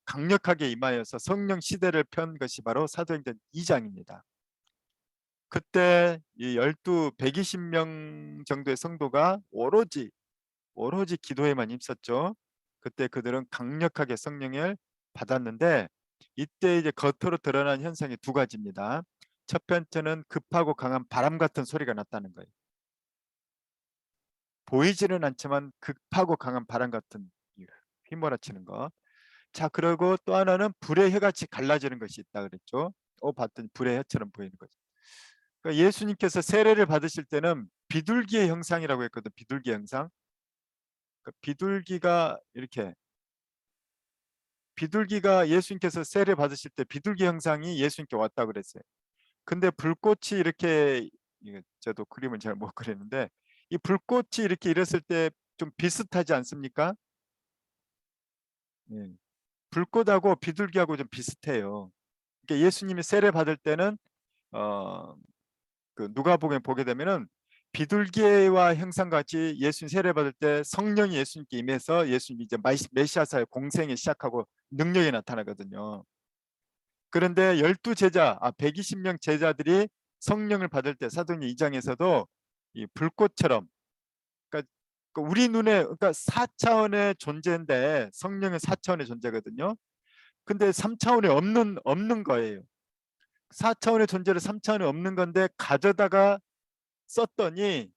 강력하게 임하여서 성령 시대를 편 것이 바로 사도행전 2장입니다. 그때 이 120명 정도의 성도가 오로지 기도에만 힘썼죠. 그때 그들은 강력하게 성령을 받았는데, 이때 이제 겉으로 드러난 현상이 두 가지입니다. 첫 번째는 급하고 강한 바람 같은 소리가 났다는 거예요. 보이지는 않지만 급하고 강한 바람 같은 휘몰아치는 거. 자, 그리고 또 하나는 불의 혀같이 갈라지는 것이 있다 그랬죠. 봤더니 불의 혀처럼 보이는 거죠. 그러니까 예수님께서 세례를 받으실 때는 비둘기의 형상이라고 했거든. 비둘기 형상. 그러니까 비둘기가 예수님께서 세례 받으실 때 비둘기 형상이 예수님께 왔다 그랬어요. 근데 불꽃이 이렇게, 저도 그림을 잘 못 그리는데 이 불꽃이 이렇게 이랬을 때 좀 비슷하지 않습니까? 예. 불꽃하고 비둘기하고 좀 비슷해요. 그러니까 예수님이 세례 받을 때는 어, 그 누가복음에 보게 되면은 비둘기와 형상같이 예수님 세례 받을 때 성령이 예수님께 임해서 예수님이 이제 메시아사의 공생이 시작하고 능력이 나타나거든요. 그런데 12제자, 120명 제자들이 성령을 받을 때 사도행전 2장에서도 이 불꽃처럼, 그러니까 우리 눈에, 그러니까 4차원의 존재인데 성령은 4차원의 존재거든요. 근데 3차원에 없는 거예요. 4차원의 존재를 3차원에 없는 건데 가져다가 썼더니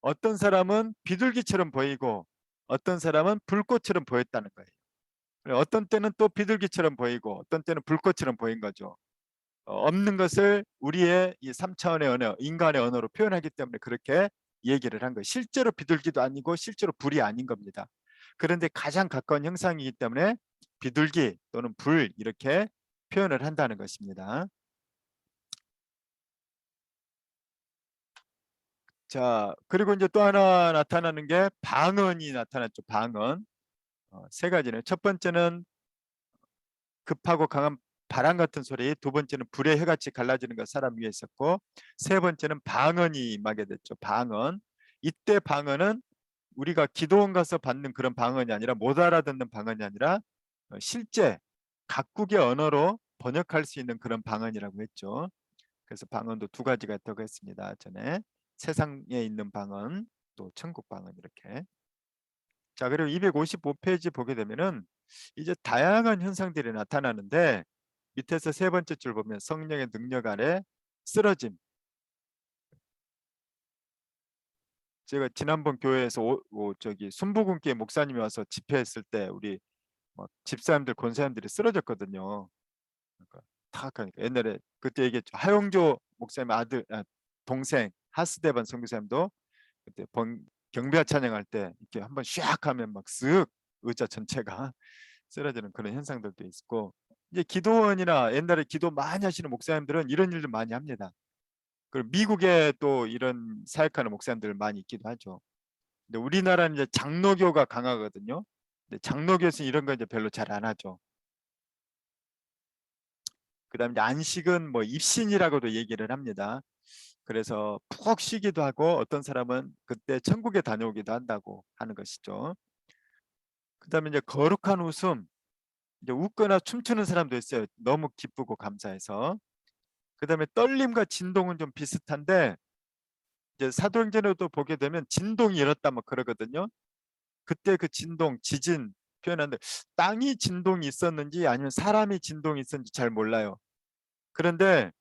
어떤 사람은 비둘기처럼 보이고 어떤 사람은 불꽃처럼 보였다는 거예요. 어떤 때는 또 비둘기처럼 보이고 어떤 때는 불꽃처럼 보인 거죠. 없는 것을 우리의 이 3차원의 언어, 인간의 언어로 표현하기 때문에 그렇게 얘기를 한 거예요. 실제로 비둘기도 아니고 실제로 불이 아닌 겁니다. 그런데 가장 가까운 형상이기 때문에 비둘기 또는 불 이렇게 표현을 한다는 것입니다. 자, 그리고 이제 또 하나 나타나는 게 방언이 나타났죠. 방언. 세 가지는, 첫 번째는 급하고 강한 바람 같은 소리, 두 번째는 불의 혀같이 갈라지는 것 사람 위에 있었고, 세 번째는 방언이 임하게 됐죠. 방언. 이때 방언은 우리가 기도원 가서 받는 그런 방언이 아니라, 못 알아듣는 방언이 아니라 실제 각국의 언어로 번역할 수 있는 그런 방언이라고 했죠. 그래서 방언도 두 가지가 있다고 했습니다. 전에 세상에 있는 방언, 또 천국 방언 이렇게. 자, 그리고 255페이지 보게 되면은 이제 다양한 현상들이 나타나는데, 밑에서 세 번째 줄 보면 성령의 능력 아래 쓰러짐. 제가 지난번 교회에서 저기 순복음교회 목사님이 와서 집회했을 때 우리 막 집사님들 권사님들이 쓰러졌거든요. 그러니까 타악하니까. 옛날에 그때 얘기했죠. 하용조 목사님 아들, 동생 하스데반 선교사님도 그때 경배와 찬양할 때 이렇게 한번 샥 하면 막 쓱 의자 전체가 쓰러지는 그런 현상들도 있고, 이제 기도원이나 옛날에 기도 많이 하시는 목사님들은 이런 일도 많이 합니다. 그리고 미국에 또 이런 사역하는 목사님들 많이 있기도 하죠. 근데 우리나라는 이제 장로교가 강하거든요. 근데 장로교에서는 이런 거 이제 별로 잘 안 하죠. 그다음에 이제 안식은 뭐 입신이라고도 얘기를 합니다. 그래서 푹 쉬기도 하고 어떤 사람은 그때 천국에 다녀오기도 한다고 하는 것이죠. 그다음에 이제 거룩한 웃음, 이제 웃거나 춤추는 사람도 있어요. 너무 기쁘고 감사해서. 그다음에 떨림과 진동은 좀 비슷한데, 이제 사도행전에도 보게 되면 진동이 일었다 뭐 그러거든요. 그때 그 진동, 지진 표현하는데 땅이 진동이 있었는지 아니면 사람이 진동이 있었는지 잘 몰라요. 그런데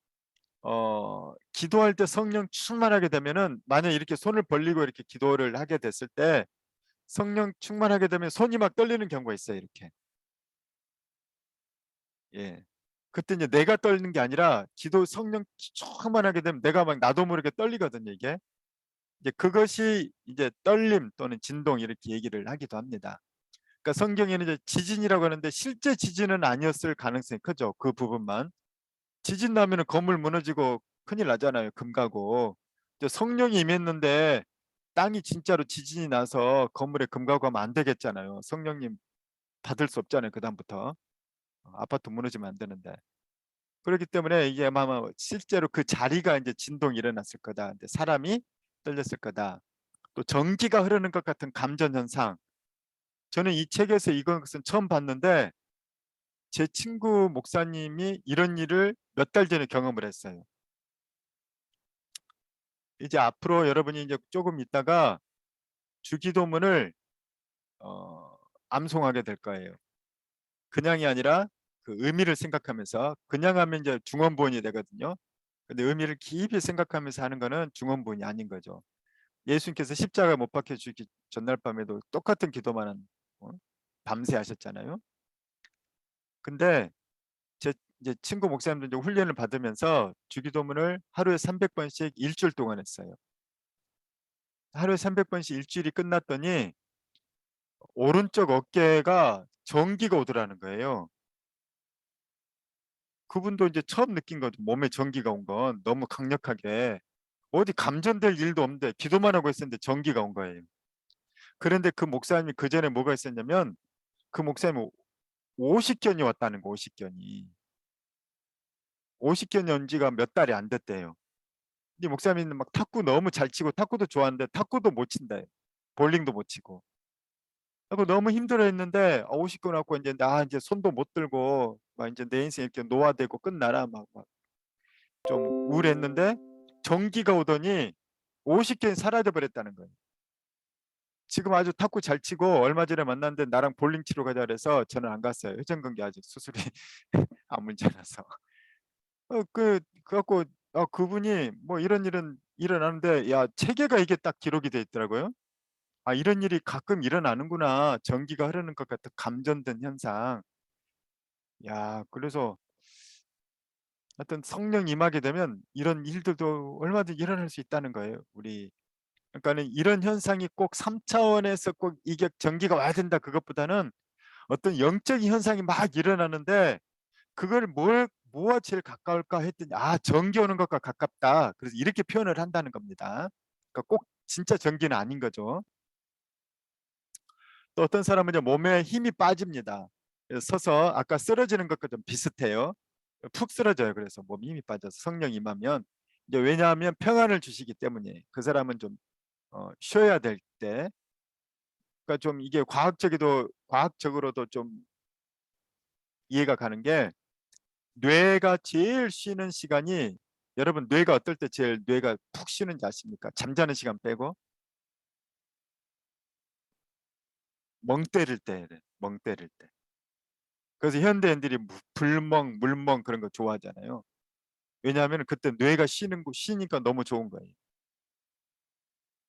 기도할 때 성령 충만하게 되면은, 만약 이렇게 손을 벌리고 이렇게 기도를 하게 됐을 때 성령 충만하게 되면 손이 막 떨리는 경우가 있어요. 이렇게. 예. 그때 이제 내가 떨리는 게 아니라 기도 성령 충만하게 되면 내가 막 나도 모르게 떨리거든요. 이게. 이제 그것이 이제 떨림 또는 진동 이렇게 얘기를 하기도 합니다. 그러니까 성경에는 이제 지진이라고 하는데 실제 지진은 아니었을 가능성이 크죠. 그 부분만. 지진 나면은 건물 무너지고 큰일 나잖아요. 금 가고. 성령이 임했는데 땅이 진짜로 지진이 나서 건물에 금 가고 하면 안 되겠잖아요. 성령님 받을 수 없잖아요. 그다음부터. 아파트 무너지면 안 되는데. 그렇기 때문에 이게 아마 실제로 그 자리가 이제 진동이 일어났을 거다. 근데 사람이 떨렸을 거다. 또 전기가 흐르는 것 같은 감전 현상. 저는 이 책에서 이것은 처음 봤는데, 제 친구 목사님이 이런 일을 몇 달 전에 경험을 했어요. 이제 앞으로 여러분이 이제 조금 있다가 주기도문을 어, 암송하게 될 거예요. 그냥이 아니라 그 의미를 생각하면서, 그냥 하면 이제 중언부언이 되거든요. 근데 의미를 깊이 생각하면서 하는 거는 중언부언이 아닌 거죠. 예수님께서 십자가 못 박혀 주기 전날 밤에도 똑같은 기도만 어? 밤새 하셨잖아요. 근데 제 이제 친구 목사님들 이제 훈련을 받으면서 주기도문을 하루에 300번씩 일주일 동안 했어요. 하루에 300번씩 일주일이 끝났더니 오른쪽 어깨가 전기가 오더라는 거예요. 그분도 이제 처음 느낀 거죠. 몸에 전기가 온 건 너무 강력하게. 어디 감전될 일도 없는데 기도만 하고 있었는데 전기가 온 거예요. 그런데 그 목사님이 그 전에 뭐가 있었냐면, 그 목사님이 오십견이 왔다는 거. 오십견이. 오십견이 온 지가 몇 달이 안 됐대요. 근데 목사님은 막 탁구 너무 잘 치고 탁구도 좋아하는데 탁구도 못 친다. 볼링도 못 치고. 하고 너무 힘들어했는데, 50권 갖고 이제 나 이제 손도 못 들고 막 이제 내 인생 이렇게 노화되고 끝나라 막 좀 우울했는데, 전기가 오더니 50개는 사라져 버렸다는 거예요. 지금 아주 탁구 잘 치고, 얼마 전에 만났는데 나랑 볼링 치러 가자 그래서 저는 안 갔어요. 회전근개 아직 수술이 안 문제라서. 그래갖고 그분이 뭐 이런 일은 일어나는데, 야, 체계가 이게 딱 기록이 돼 있더라고요. 아, 이런 일이 가끔 일어나는구나. 전기가 흐르는 것 같은 감전된 현상. 야, 그래서 하여튼 성령 임하게 되면 이런 일들도 얼마든지 일어날 수 있다는 거예요. 우리. 그러니까는 이런 현상이 꼭 3차원에서 꼭 이게 전기가 와야 된다 그것보다는, 어떤 영적인 현상이 막 일어나는데 그걸 뭐와 제일 가까울까 했더니, 아, 전기 오는 것과 가깝다. 그래서 이렇게 표현을 한다는 겁니다. 그러니까 꼭 진짜 전기는 아닌 거죠. 또 어떤 사람은 이제 몸에 힘이 빠집니다. 그래서 서서 아까 쓰러지는 것과 좀 비슷해요. 푹 쓰러져요. 그래서 몸에 힘이 빠져서 성령 임하면, 이제 왜냐하면 평안을 주시기 때문에 그 사람은 좀 쉬어야 될 때. 그러니까 좀 이게 과학적으로도 좀 이해가 가는 게, 뇌가 제일 쉬는 시간이, 여러분 뇌가 어떨 때 제일 뇌가 푹 쉬는지 아십니까? 잠자는 시간 빼고 멍 때릴 때, 멍 때릴 때. 그래서 현대인들이 불멍, 물멍 그런 거 좋아하잖아요. 왜냐하면 그때 뇌가 쉬니까 너무 좋은 거예요.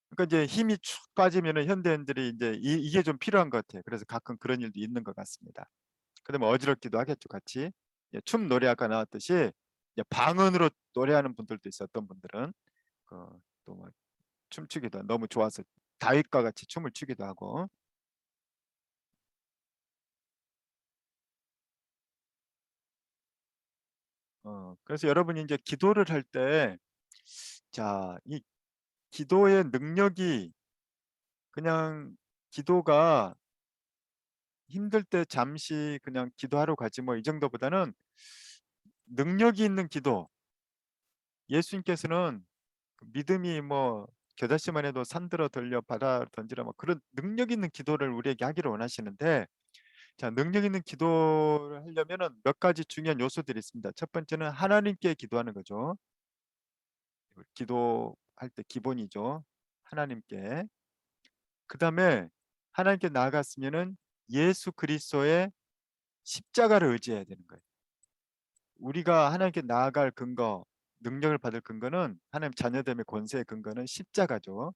그러니까 이제 힘이 축 빠지면은 현대인들이 이제 이게 좀 필요한 것 같아요. 그래서 가끔 그런 일도 있는 것 같습니다. 그러면 어지럽기도 하겠죠, 같이. 예, 춤 노래 아까 나왔듯이 이제 방언으로 노래하는 분들도 있어. 어떤 분들은 또막 춤추기도 너무 좋아서 다윗과 같이 춤을 추기도 하고. 그래서 여러분이 이제 기도를 할 때, 자, 이 기도의 능력이 그냥 기도가 힘들 때 잠시 그냥 기도하러 가지 뭐 이 정도보다는 능력이 있는 기도. 예수님께서는 그 믿음이 뭐 겨자씨만 해도 산들어 들려 바다 던지라 뭐 그런 능력 있는 기도를 우리에게 하기를 원하시는데, 자, 능력 있는 기도를 하려면은 몇 가지 중요한 요소들이 있습니다. 첫 번째는 하나님께 기도하는 거죠. 기도할 때 기본이죠. 하나님께. 그다음에 하나님께 나아갔으면은 예수 그리스도의 십자가를 의지해야 되는 거예요. 우리가 하나님께 나아갈 근거, 능력을 받을 근거는 하나님 자녀됨의 권세의 근거는 십자가죠.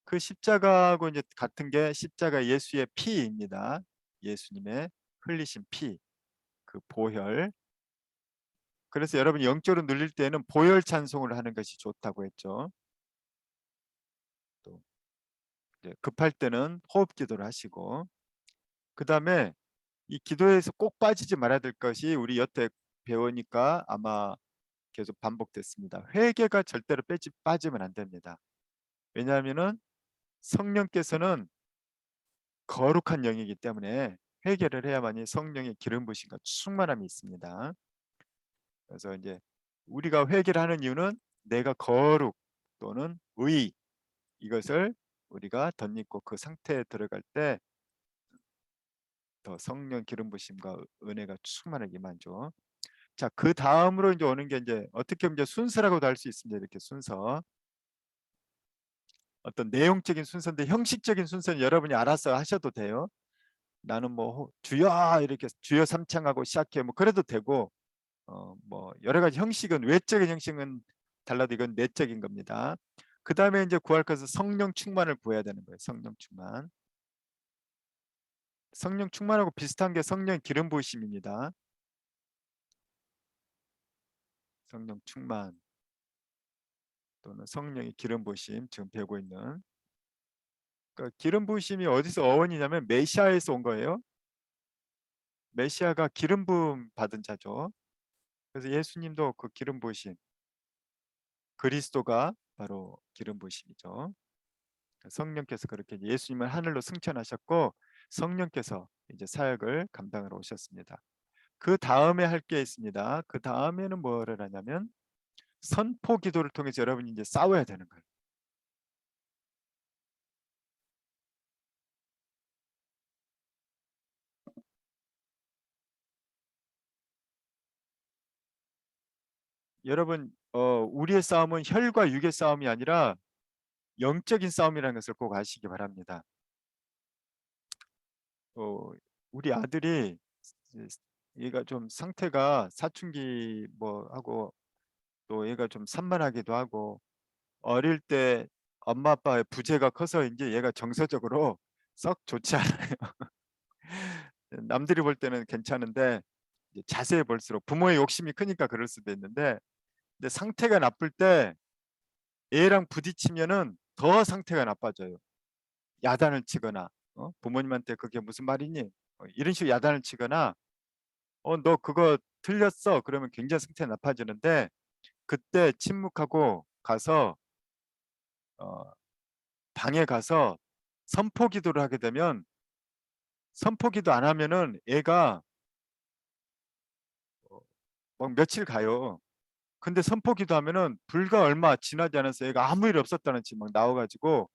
그 십자가하고 이제 같은 게 십자가 예수의 피입니다. 예수님의 흘리신 피, 그 보혈. 그래서 여러분이 영적으로 눌릴 때는 보혈 찬송을 하는 것이 좋다고 했죠. 또 이제 급할 때는 호흡 기도를 하시고, 그 다음에 이 기도에서 꼭 빠지지 말아야 될 것이 우리 여태 배우니까 아마 계속 반복됐습니다. 회개가 절대로 빠지면 안 됩니다. 왜냐하면은 성령께서는 거룩한 영이기 때문에 회개를 해야만이 성령의 기름 부으심과 충만함이 있습니다. 그래서 이제 우리가 회개를 하는 이유는 내가 거룩 또는 의, 이것을 우리가 덧입고 그 상태에 들어갈 때 더 성령 기름 부심과 은혜가 충만하게 임하죠. 자, 그 다음으로 이제 오는 게 이제 어떻게 보면 이제 순서라고도 할 수 있습니다. 이렇게 순서. 어떤 내용적인 순서인데 형식적인 순서는 여러분이 알아서 하셔도 돼요. 나는 뭐 주여 이렇게 주여 삼창하고 시작해 뭐 그래도 되고, 뭐 여러 가지 형식은 외적인 형식은 달라도 이건 내적인 겁니다. 그 다음에 이제 구할 것은 성령 충만을 구해야 되는 거예요. 성령 충만. 성령 충만하고 비슷한 게 성령 기름 부으심입니다. 성령 충만 또는 성령의 기름 부으심 지금 배우고 있는. 그러니까 기름 부으심이 어디서 어원이냐면 메시아에서 온 거예요. 메시아가 기름 부음 받은 자죠. 그래서 예수님도 그 기름 부으심, 그리스도가 바로 기름 부으심이죠. 성령께서 그렇게 예수님을 하늘로 승천하셨고 성령께서 이제 사역을 감당하러 오셨습니다. 그 다음에 할 게 있습니다. 그 다음에는 뭐를 하냐면 선포 기도를 통해서 여러분이 이제 싸워야 되는 거예요. 여러분, 우리의 싸움은 혈과 육의 싸움이 아니라 영적인 싸움이라는 것을 꼭 아시기 바랍니다. 우리 아들이 얘가 좀 상태가 사춘기 뭐 하고 또 얘가 좀 산만하기도 하고 어릴 때 엄마 아빠의 부재가 커서 이제 얘가 정서적으로 썩 좋지 않아요. 남들이 볼 때는 괜찮은데 이제 자세히 볼수록 부모의 욕심이 크니까 그럴 수도 있는데, 근데 상태가 나쁠 때 얘랑 부딪히면은 더 상태가 나빠져요. 야단을 치거나 부모님한테 그게 무슨 말이니? 이런 식으로 야단을 치거나 너 그거 틀렸어. 그러면 굉장히 상태가 나빠지는데 그때 침묵하고 가서 어, 방에 가서 선포 기도를 하게 되면, 선포 기도 안 하면은 애가 막 며칠 가요. 근데 선포 기도하면은 불과 얼마 지나지 않아서 애가 아무 일 없었다는 집 막 나와가지고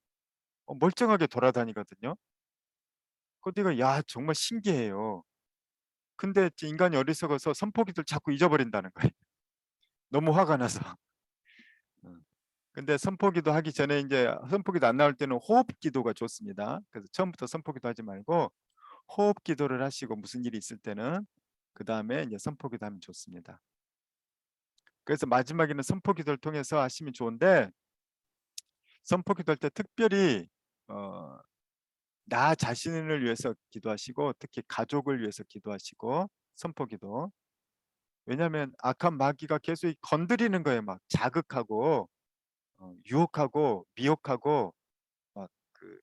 멀쩡하게 돌아다니거든요. 그때가 야 정말 신기해요. 근데 인간이 어리석어서 선포 기도를 자꾸 잊어버린다는 거예요. 너무 화가 나서. 음. 근데 선포기도 하기 전에 이제 선포기도 안 나올 때는 호흡 기도가 좋습니다. 그래서 처음부터 선포기도 하지 말고 호흡 기도를 하시고 무슨 일이 있을 때는 그 다음에 이제 선포기도 하면 좋습니다. 그래서 마지막에는 선포기도를 통해서 하시면 좋은데, 선포기도 할 때 특별히 어, 나 자신을 위해서 기도하시고 특히 가족을 위해서 기도하시고 선포기도. 왜냐하면 악한 마귀가 계속 건드리는 거예요. 막 자극하고 유혹하고 미혹하고 막 그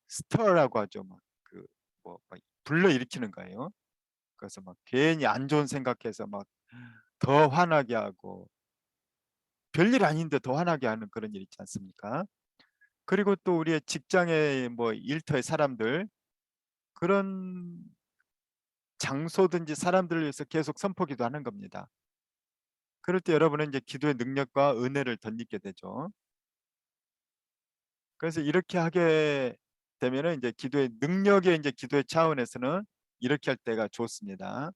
스터라고 하죠. 막 그 뭐 불러 일으키는 거예요. 그래서 막 괜히 안 좋은 생각해서 막 더 화나게 하고 별일 아닌데 더 화나게 하는 그런 일 있지 않습니까? 그리고 또 우리의 직장의 뭐 일터의 사람들 그런 장소든지 사람들을 위해서 계속 선포기도 하는 겁니다. 그럴 때 여러분은 이제 기도의 능력과 은혜를 덧입게 되죠. 그래서 이렇게 하게 되면은 이제 기도의 능력의 이제 기도의 차원에서는 이렇게 할 때가 좋습니다.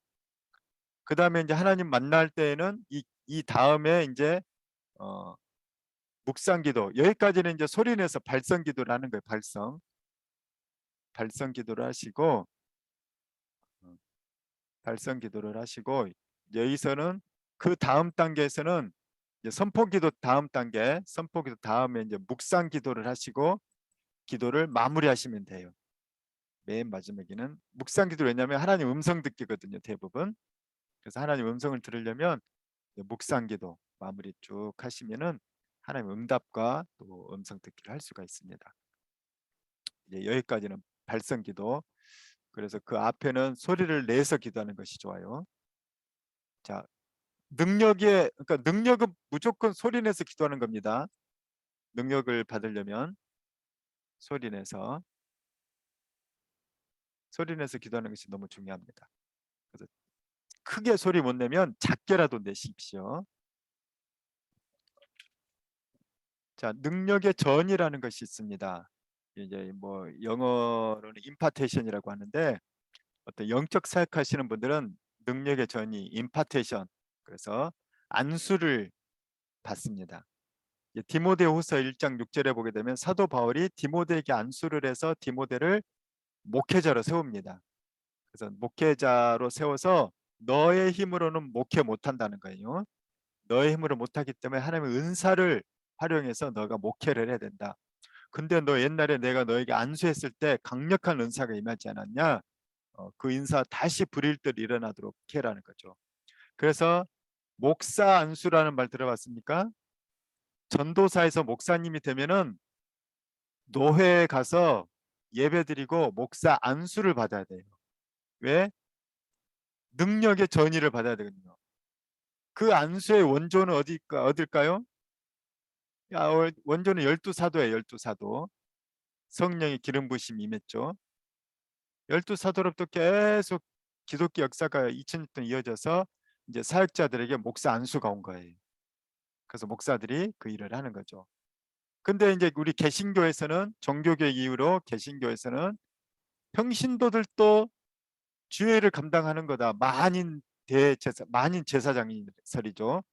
그다음에 이제 하나님 만날 때에는 이 다음에 이제 어 묵상 기도 여기까지는 이제 소리 내서 발성 기도를 하는 거예요. 발성 기도를 하시고 어, 발성 기도를 하시고 여기서는 그 다음 단계에서는 이제 선포 기도 다음 단계 선포 기도 다음에 이제 묵상 기도를 하시고 기도를 마무리하시면 돼요. 맨 마지막에는 묵상 기도 왜냐하면 하나님 음성 듣기거든요. 대부분. 그래서 하나님 음성을 들으려면 묵상 기도 마무리 쭉 하시면은 하나님 응답과 또 음성 듣기를 할 수가 있습니다. 이제 여기까지는 발성 기도. 그래서 그 앞에는 소리를 내서 기도하는 것이 좋아요. 자, 그러니까 능력은 무조건 소리 내서 기도하는 겁니다. 능력을 받으려면 소리 내서 기도하는 것이 너무 중요합니다. 그래서 크게 소리 못 내면 작게라도 내십시오. 자, 능력의 전이라는 것이 있습니다. 이제 뭐 영어로는 임파테이션이라고 하는데 어떤 영적 사역하시는 분들은 능력의 전이 임파테이션 그래서 안수를 받습니다. 디모데후서 1장 6절에 보게 되면 사도 바울이 디모데에게 안수를 해서 디모데를 목회자로 세웁니다. 그래서 목회자로 세워서 너의 힘으로는 목회 못한다는 거예요. 너의 힘으로 못하기 때문에 하나님의 은사를 활용해서 너가 목회를 해야 된다. 근데 너 옛날에 내가 너에게 안수했을 때 강력한 은사가 임하지 않았냐? 그 인사 다시 불일 듯 일어나도록 해라는 거죠. 그래서 목사 안수라는 말 들어봤습니까? 전도사에서 목사님이 되면은 노회에 가서 예배드리고 목사 안수를 받아야 돼요. 왜? 능력의 전이를 받아야 되거든요. 그 안수의 원조는 어딜까요? 원조는 열두 사도예요. 열두 사도. 성령의 기름 부심이 임했죠. 열두 사도로부터 계속 기독교 역사가 2000년 동안 이어져서 이제 사역자들에게 목사 안수가 온 거예요. 그래서 목사들이 그 일을 하는 거죠. 근데 이제 우리 개신교에서는 종교개혁 이후로 개신교에서는 평신도들도 주회를 감당하는 거다. 만인 제사장설이죠.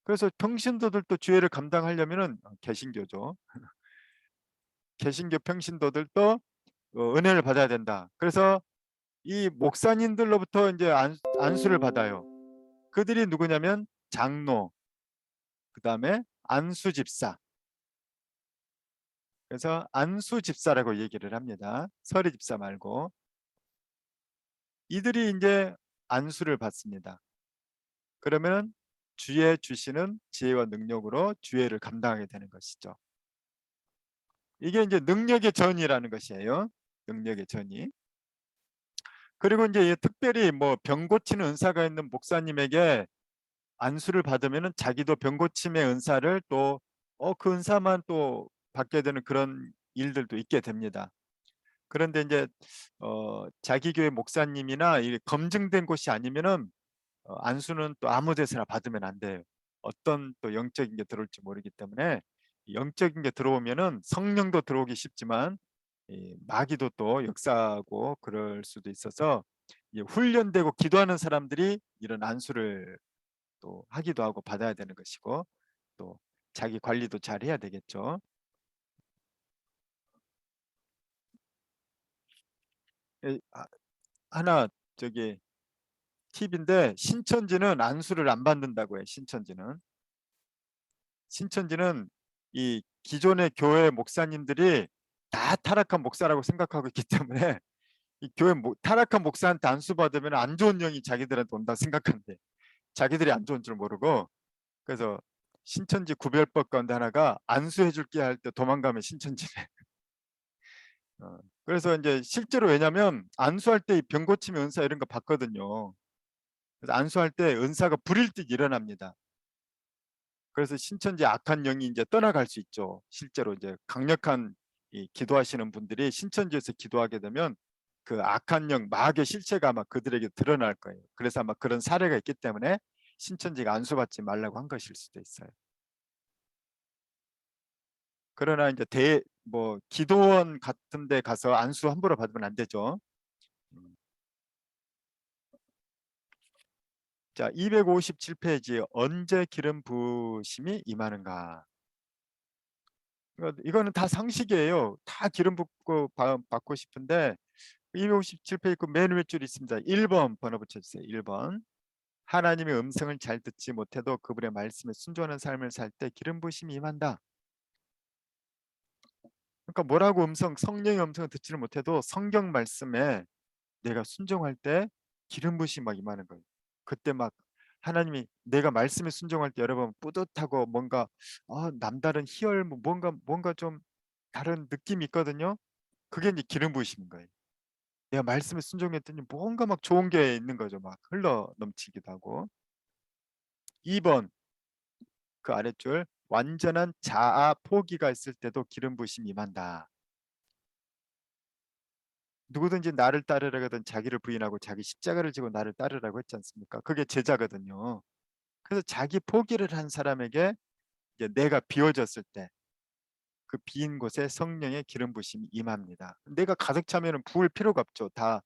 그래서 평신도들도 주회를 감당하려면은 개신교죠. 개신교 평신도들도 은혜를 받아야 된다. 그래서 이 목사님들로부터 이제 안수를 받아요. 그들이 누구냐면 장로, 그 다음에 안수 집사. 그래서 안수 집사라고 얘기를 합니다. 서리 집사 말고 이들이 이제 안수를 받습니다. 그러면 주의 주시는 지혜와 능력으로 주회를 감당하게 되는 것이죠. 이게 이제 능력의 전이라는 것이에요. 능력의 전이. 그리고 이제 특별히 뭐 병 고치는 은사가 있는 목사님에게 안수를 받으면은 자기도 병 고침의 은사를 또 그 은사만 또 받게 되는 그런 일들도 있게 됩니다. 그런데 이제 자기 교회 목사님이나 이 검증된 곳이 아니면은 안수는 또 아무 데서나 받으면 안 돼요. 어떤 또 영적인 게 들어올지 모르기 때문에 영적인 게 들어오면은 성령도 들어오기 쉽지만 이 마귀도 또 역사하고 그럴 수도 있어서 훈련되고 기도하는 사람들이 이런 안수를 또 하기도 하고 받아야 되는 것이고 또 자기 관리도 잘 해야 되겠죠. 하나 저기 팁인데 신천지는 안수를 안 받는다고 해요. 신천지는 이 기존의 교회 목사님들이 다 타락한 목사라고 생각하고 있기 때문에 이 타락한 목사한테 안수 받으면 안 좋은 영이 자기들한테 온다 생각하는데 자기들이 안 좋은 줄 모르고 그래서 신천지 구별법 가운데 하나가 안수해 줄게 할 때 도망가면 신천지래. 그래서 이제 실제로 왜냐면 안수할 때 병 고침의 은사 이런 거 받거든요. 그래서 안수할 때 은사가 불일 듯 일어납니다. 그래서 신천지 악한 영이 이제 떠나갈 수 있죠. 실제로 이제 강력한 이 기도하시는 분들이 신천지에서 기도하게 되면 그 악한 영, 마귀의 실체가 아마 그들에게 드러날 거예요. 그래서 아마 그런 사례가 있기 때문에 신천지가 안수받지 말라고 한 것일 수도 있어요. 그러나 이제 기도원 같은 데 가서 안수 함부로 받으면 안 되죠. 음. 자, 257페이지 언제 기름 부으심이 임하는가. 이거는 다 상식이에요. 다 기름 붓고 받고 싶은데 257페이지 맨 윗줄이 있습니다. 1번 번호 붙여주세요. 1번. 하나님의 음성을 잘 듣지 못해도 그분의 말씀에 순종하는 삶을 살 때 기름 부으심이 임한다. 그러니까 뭐라고 성령의 음성을 듣지를 못해도 성경 말씀에 내가 순종할 때 기름 부으심이 막 임하는 거예요. 그때 막 하나님이 내가 말씀에 순종할 때 여러분 뿌듯하고 뭔가 남다른 희열 뭔가 좀 다른 느낌이 있거든요. 그게 이제 기름 부으심인 거예요. 내가 말씀에 순종했더니 뭔가 막 좋은 게 있는 거죠. 막 흘러 넘치기도 하고. 2번 그 아랫줄 완전한 자아 포기가 있을 때도 기름 부으심이 임한다. 누구든지 나를 따르려거든 자기를 부인하고 자기 십자가를 지고 나를 따르라고 했지 않습니까? 그게 제자거든요. 그래서 자기 포기를 한 사람에게 이제 내가 비워졌을 때 그 비인 곳에 성령의 기름 부심이 임합니다. 내가 가득 차면은 부을 필요가 없죠. 다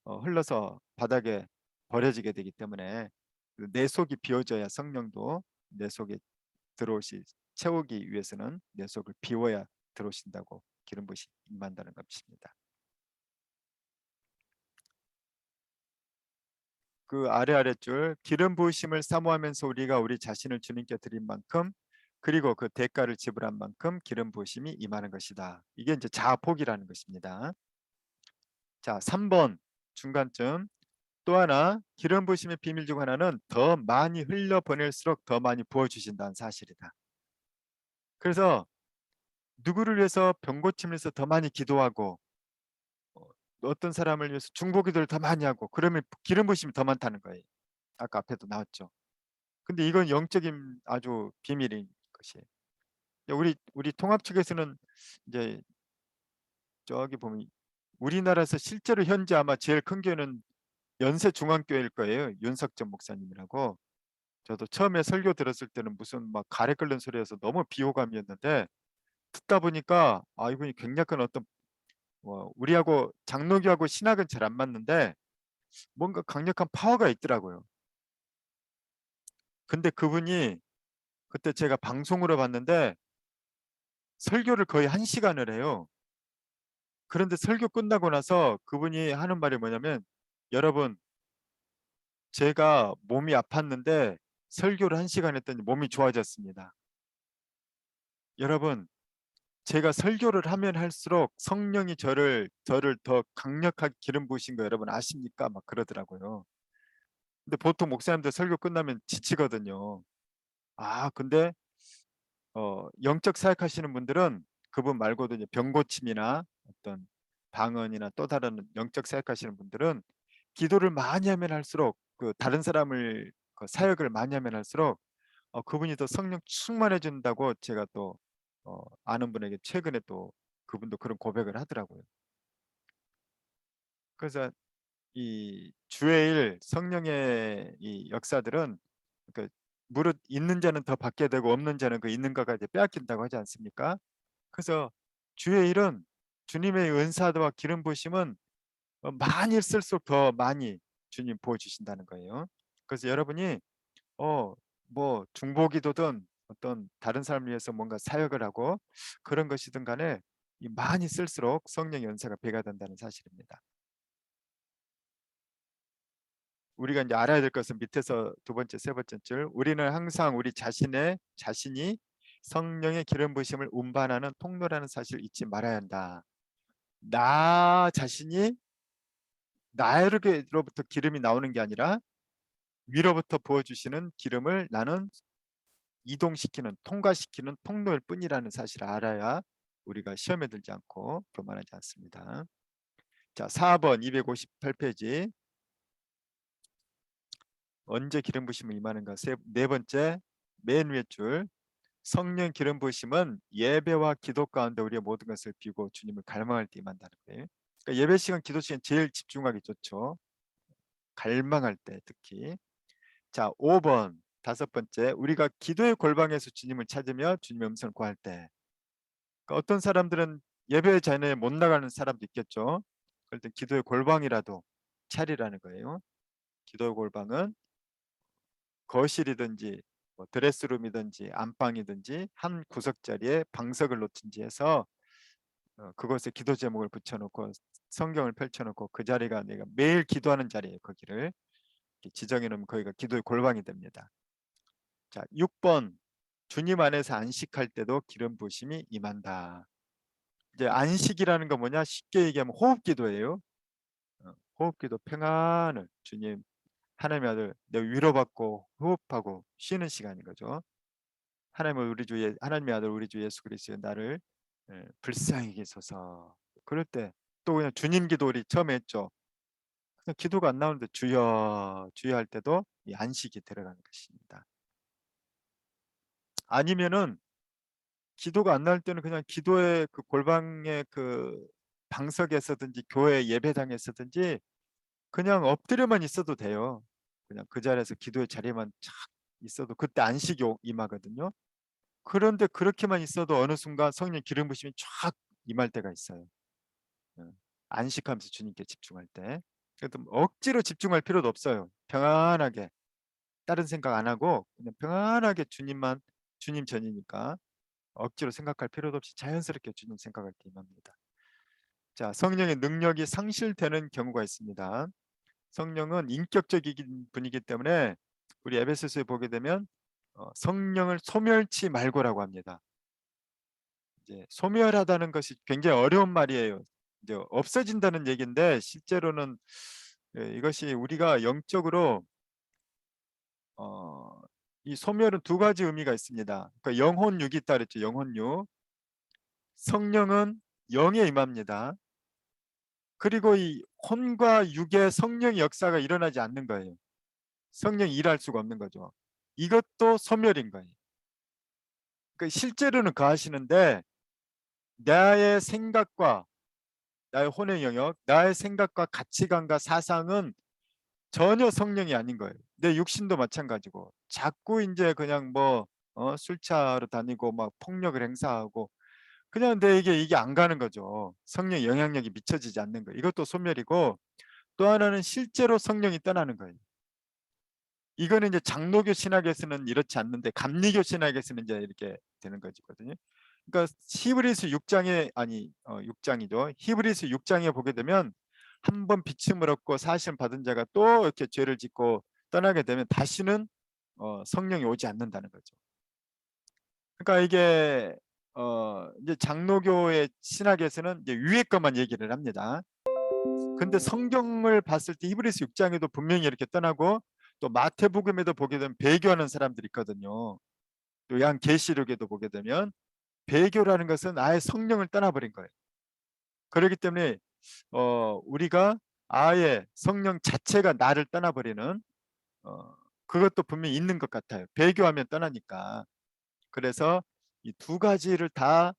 흘러서 바닥에 버려지게 되기 때문에 내 속이 비워져야 성령도 내 속에 채우기 위해서는 내 속을 비워야 들어오신다고 기름 부심이 임한다는 것입니다. 그 아래줄 기름 부으심을 사모하면서 우리가 우리 자신을 주님께 드린 만큼 그리고 그 대가를 지불한 만큼 기름 부으심이 임하는 것이다. 이게 이제 자아포기라는 것입니다. 자, 3번 중간쯤 또 하나 기름 부으심의 비밀 중 하나는 더 많이 흘려보낼수록 더 많이 부어주신다는 사실이다. 그래서 누구를 위해서 병 고침을 위해서 더 많이 기도하고 어, 어떤 사람을 위해서 중보기도를 더 많이 하고 그러면 기름 부으심이 더 많다는 거예요. 아까 앞에도 나왔죠. 근데 이건 영적인 아주 비밀인 것이에요. 우리 통합 측에서는 이제 저기 보면 우리나라에서 실제로 현재 아마 제일 큰 교회는 연세중앙교회일 거예요. 윤석전 목사님이라고. 저도 처음에 설교 들었을 때는 무슨 막 가래 끓는 소리여서 너무 비호감이었는데 듣다 보니까 이분이 굉장한 어떤 우리하고 장로교하고 신학은 잘 안 맞는데 뭔가 강력한 파워가 있더라고요. 근데 그분이 그때 제가 방송으로 봤는데 설교를 거의 1시간을 해요. 그런데 설교 끝나고 나서 그분이 하는 말이 뭐냐면 여러분 제가 몸이 아팠는데 설교를 1시간 했더니 몸이 좋아졌습니다. 여러분 제가 설교를 하면 할수록 성령이 저를 더 강력하게 기름 부으신 거 여러분 아십니까? 막 그러더라고요. 근데 보통 목사님들 설교 끝나면 지치거든요. 근데 영적 사역하시는 분들은 그분 말고도 이제 병고침이나 어떤 방언이나 또 다른 영적 사역하시는 분들은 기도를 많이 하면 할수록 그 다른 사람을 그 사역을 많이 하면 할수록 그분이 더 성령 충만해 준다고 제가 또 아는 분에게 최근에 또 그분도 그런 고백을 하더라고요. 그래서 이 주의 일 성령의 이 역사들은 그 무릇 있는 자는 더 받게 되고 없는 자는 그 있는 거가 이제 빼앗긴다고 하지 않습니까? 그래서 주의 일은 주님의 은사와 기름 부으심은 많이 쓸수록 더 많이 주님 부어주신다는 거예요. 그래서 여러분이 중보기도든 어떤 다른 사람을 위해서 뭔가 사역을 하고 그런 것이든 간에 많이 쓸수록 성령의 연사가 배가 된다는 사실입니다. 우리가 이제 알아야 될 것은 밑에서 두 번째, 세 번째 줄 우리는 항상 우리 자신이 성령의 기름 부으심을 운반하는 통로라는 사실을 잊지 말아야 한다. 나 자신이 나에게로부터 기름이 나오는 게 아니라 위로부터 부어주시는 기름을 나는 이동시키는 통과시키는 통로일 뿐이라는 사실을 알아야 우리가 시험에 들지 않고 교만하지 않습니다. 자, 4번 258페이지 언제 기름 부심을 임하는가? 네 번째 맨 위에 줄 성령 기름 부심은 예배와 기도 가운데 우리의 모든 것을 비우고 주님을 갈망할 때 임한다는 거예요. 그러니까 예배 시간, 기도 시간 제일 집중하기 좋죠. 갈망할 때 특히. 자, 5번 다섯 번째 우리가 기도의 골방에서 주님을 찾으며 주님의 음성을 구할 때. 그러니까 어떤 사람들은 예배 전에 못 나가는 사람도 있겠죠. 그럴 때 기도의 골방이라도 차리라는 거예요. 기도의 골방은 거실이든지 뭐 드레스룸이든지 안방이든지 한 구석자리에 방석을 놓든지 해서 그곳에 기도 제목을 붙여놓고 성경을 펼쳐놓고 그 자리가 내가 매일 기도하는 자리예요. 거기를 지정해 놓으면 거기가 기도의 골방이 됩니다. 자, 6번 주님 안에서 안식할 때도 기름 부으심이 임한다. 이제 안식이라는 건 뭐냐? 쉽게 얘기하면 호흡기도예요. 호흡기도, 평안을 주님 하나님의 아들 내가 위로받고 호흡하고 쉬는 시간인 거죠. 하나님의 아들 우리 주 예수 그리스도의 나를 불쌍히 여기소서. 그럴 때 또 그냥 주님 기도 우리 처음에 했죠. 그냥 기도가 안 나오는데 주여 주여 할 때도 이 안식이 들어가는 것입니다. 아니면은 기도가 안 나올 때는 그냥 기도의 그 골방의 그 방석에서든지 교회 예배당에서든지 그냥 엎드려만 있어도 돼요. 그냥 그 자리에서 기도의 자리에만 착 있어도 그때 안식이 임하거든요. 그런데 그렇게만 있어도 어느 순간 성령 기름 부심이 쫙 임할 때가 있어요. 예. 안식하면서 주님께 집중할 때. 그래도 억지로 집중할 필요도 없어요. 평안하게 다른 생각 안 하고 그냥 평안하게 주님만 주님 전이니까 억지로 생각할 필요도 없이 자연스럽게 주님 생각할 때 임합니다. 자, 성령의 능력이 상실되는 경우가 있습니다. 성령은 인격적인 분이기 때문에 우리 에베소서에 보게 되면 성령을 소멸치 말고라고 합니다. 이제 소멸하다는 것이 굉장히 어려운 말이에요. 이제 없어진다는 얘기인데 실제로는 이것이 우리가 영적으로 이 소멸은 두 가지 의미가 있습니다. 그러니까 영혼육이 있다 그랬죠. 영혼육. 성령은 영에 임합니다. 그리고 이 혼과 육의 성령의 역사가 일어나지 않는 거예요. 성령이 일할 수가 없는 거죠. 이것도 소멸인 거예요. 그러니까 실제로는 거하시는데 나의 생각과 나의 혼의 영역, 나의 생각과 가치관과 사상은 전혀 성령이 아닌 거예요. 내 육신도 마찬가지고 자꾸 이제 그냥 뭐 술차로 다니고 막 폭력을 행사하고 그냥 내게 이게 안 가는 거죠. 성령 영향력이 미쳐지지 않는 거예요. 이것도 소멸이고 또 하나는 실제로 성령이 떠나는 거예요. 이거는 이제 장로교 신학에서는 이렇지 않는데 감리교 신학에서는 이제 이렇게 되는 거거든요. 그러니까 히브리서 6장에 아니 6장이죠. 히브리서 6장에 보게 되면 한 번 비침을 얻고 사실 받은 자가 또 이렇게 죄를 짓고 떠나게 되면 다시는 성령이 오지 않는다는 거죠. 그러니까 이게 이제 장로교의 신학에서는 이제 위에 것만 얘기를 합니다. 근데 성경을 봤을 때 히브리서 6장에도 분명히 이렇게 떠나고 또 마태복음에도 보게 되면 배교하는 사람들이 있거든요. 또 양계시록에도 보게 되면 배교라는 것은 아예 성령을 떠나버린 거예요. 그렇기 때문에 우리가 아예 성령 자체가 나를 떠나버리는 그것도 분명히 있는 것 같아요. 배교하면 떠나니까. 그래서 이 두 가지를 다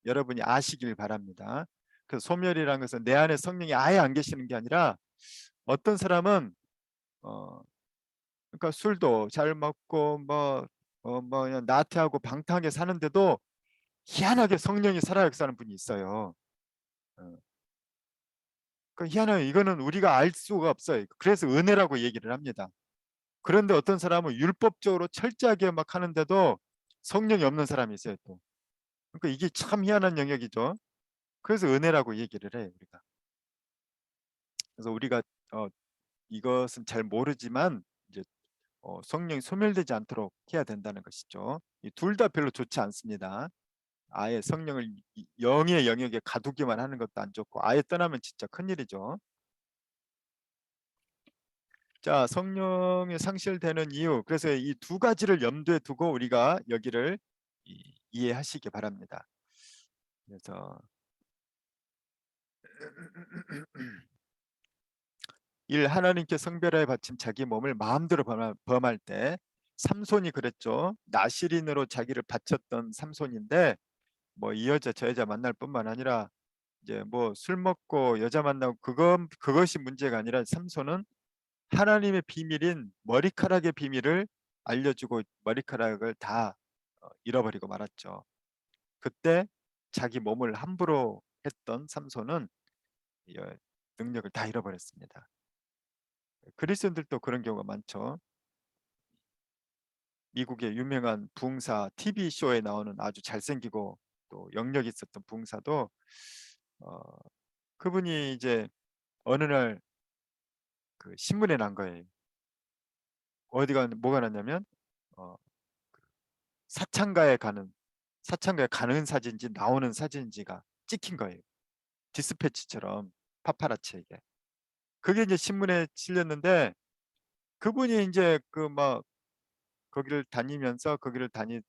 여러분이 아시길 바랍니다. 그 소멸이라는 것은 내 안에 성령이 아예 안 계시는 게 아니라 어떤 사람은 어, 그러니까 술도 잘 먹고 뭐 그냥 나태하고 방탕하게 사는데도 희한하게 성령이 살아 역사하는 분이 있어요. 어, 그러니까 희한해요. 이거는 우리가 알 수가 없어요. 그래서 은혜라고 얘기를 합니다. 그런데 어떤 사람은 율법적으로 철저하게 막 하는데도 성령이 없는 사람이 있어요 또. 그러니까 이게 참 희한한 영역이죠. 그래서 은혜라고 얘기를 해요 우리가. 그래서 우리가 어, 이것은 잘 모르지만 이제 성령이 소멸되지 않도록 해야 된다는 것이죠. 이 둘 다 별로 좋지 않습니다. 아예 성령을 영의 영역에 가두기만 하는 것도 안 좋고 아예 떠나면 진짜 큰일이죠. 자, 성령이 상실되는 이유. 그래서 이 두 가지를 염두에 두고 우리가 여기를 이해하시기 바랍니다. 그래서 하나님께 성별하여 바친 자기 몸을 마음대로 범할 때 삼손이 그랬죠. 나실인으로 자기를 바쳤던 삼손인데 뭐 이 여자 저 여자 만날 뿐만 아니라 이제 뭐 술 먹고 여자 만나고 그것이 문제가 아니라 삼손은 하나님의 비밀인 머리카락의 비밀을 알려주고 머리카락을 다 잃어버리고 말았죠. 그때 자기 몸을 함부로 했던 삼손은 능력을 다 잃어버렸습니다. 그리스도인들도 그런 경우가 많죠. 미국의 유명한 부흥사 TV 쇼에 나오는 아주 잘생기고 또 영역 있었던 부흥사도 어, 그분이 이제 어느 날 그 신문에 난 거예요. 어디가 뭐가 났냐면 어, 사창가에 가는 사진지 나오는 사진지가 찍힌 거예요. 디스패치처럼 파파라치에게. 그게 이제 신문에 실렸는데 그분이 이제 그 막 거기를 다니면서 거기를 다니고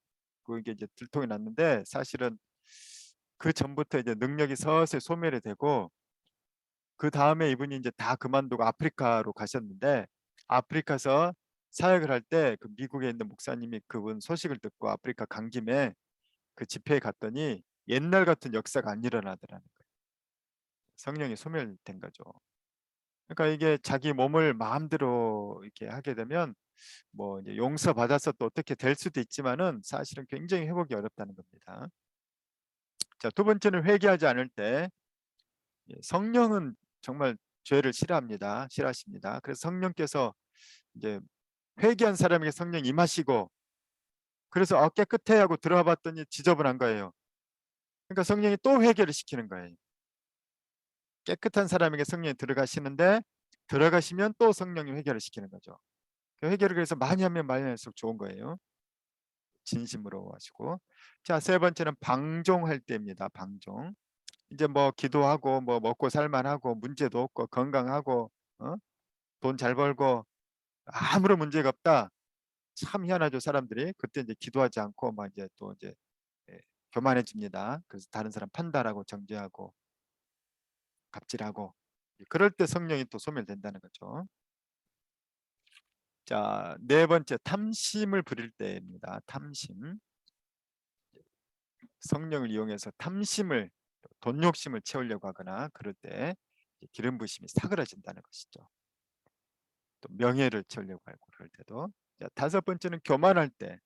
이게 이제 들통이 났는데 사실은 그 전부터 이제 능력이 서서히 소멸이 되고 그 다음에 이분이 이제 다 그만두고 아프리카로 가셨는데 아프리카에서 사역을 할 때 그 미국에 있는 목사님이 그분 소식을 듣고 아프리카 간 김에 그 집회에 갔더니 옛날 같은 역사가 안 일어나더라는 거예요. 성령이 소멸된 거죠. 그러니까 이게 자기 몸을 마음대로 이렇게 하게 되면 뭐 이제 용서받아서 또 어떻게 될 수도 있지만은 사실은 굉장히 회복이 어렵다는 겁니다. 자, 두 번째는 회개하지 않을 때 성령은 정말 죄를 싫어합니다. 싫어하십니다. 그래서 성령께서 이제 회개한 사람에게 성령 임하시고 그래서 깨끗해 하고 들어가 봤더니 지저분한 거예요. 그러니까 성령이 또 회개를 시키는 거예요. 깨끗한 사람에게 성령이 들어가시는데 들어가시면 또 성령이 회개를 시키는 거죠. 그 회개를 그래서 많이 하면 많이 할수록 좋은 거예요. 진심으로 하시고. 자, 세 번째는 방종할 때입니다. 방종. 이제 뭐 기도하고 뭐 먹고 살만하고 문제도 없고 건강하고 돈 잘 벌고 아무런 문제가 없다. 참 희한하죠, 사람들이. 그때 이제 기도하지 않고 막 이제 또 이제 예, 교만해집니다. 그래서 다른 사람 판단하고 정죄하고 갑질하고 그럴 때 성령이 또 소멸된다는 거죠. 자, 네 번째 탐심을 부릴 때입니다. 탐심. 성령을 이용해서 탐심을 돈 욕심을 채우려고 하거나 그럴 때 기름 부심이 사그라진다는 것이죠. 또 명예를 채우려고 하고 그럴 때도. 자, 다섯 번째는 교만할 때.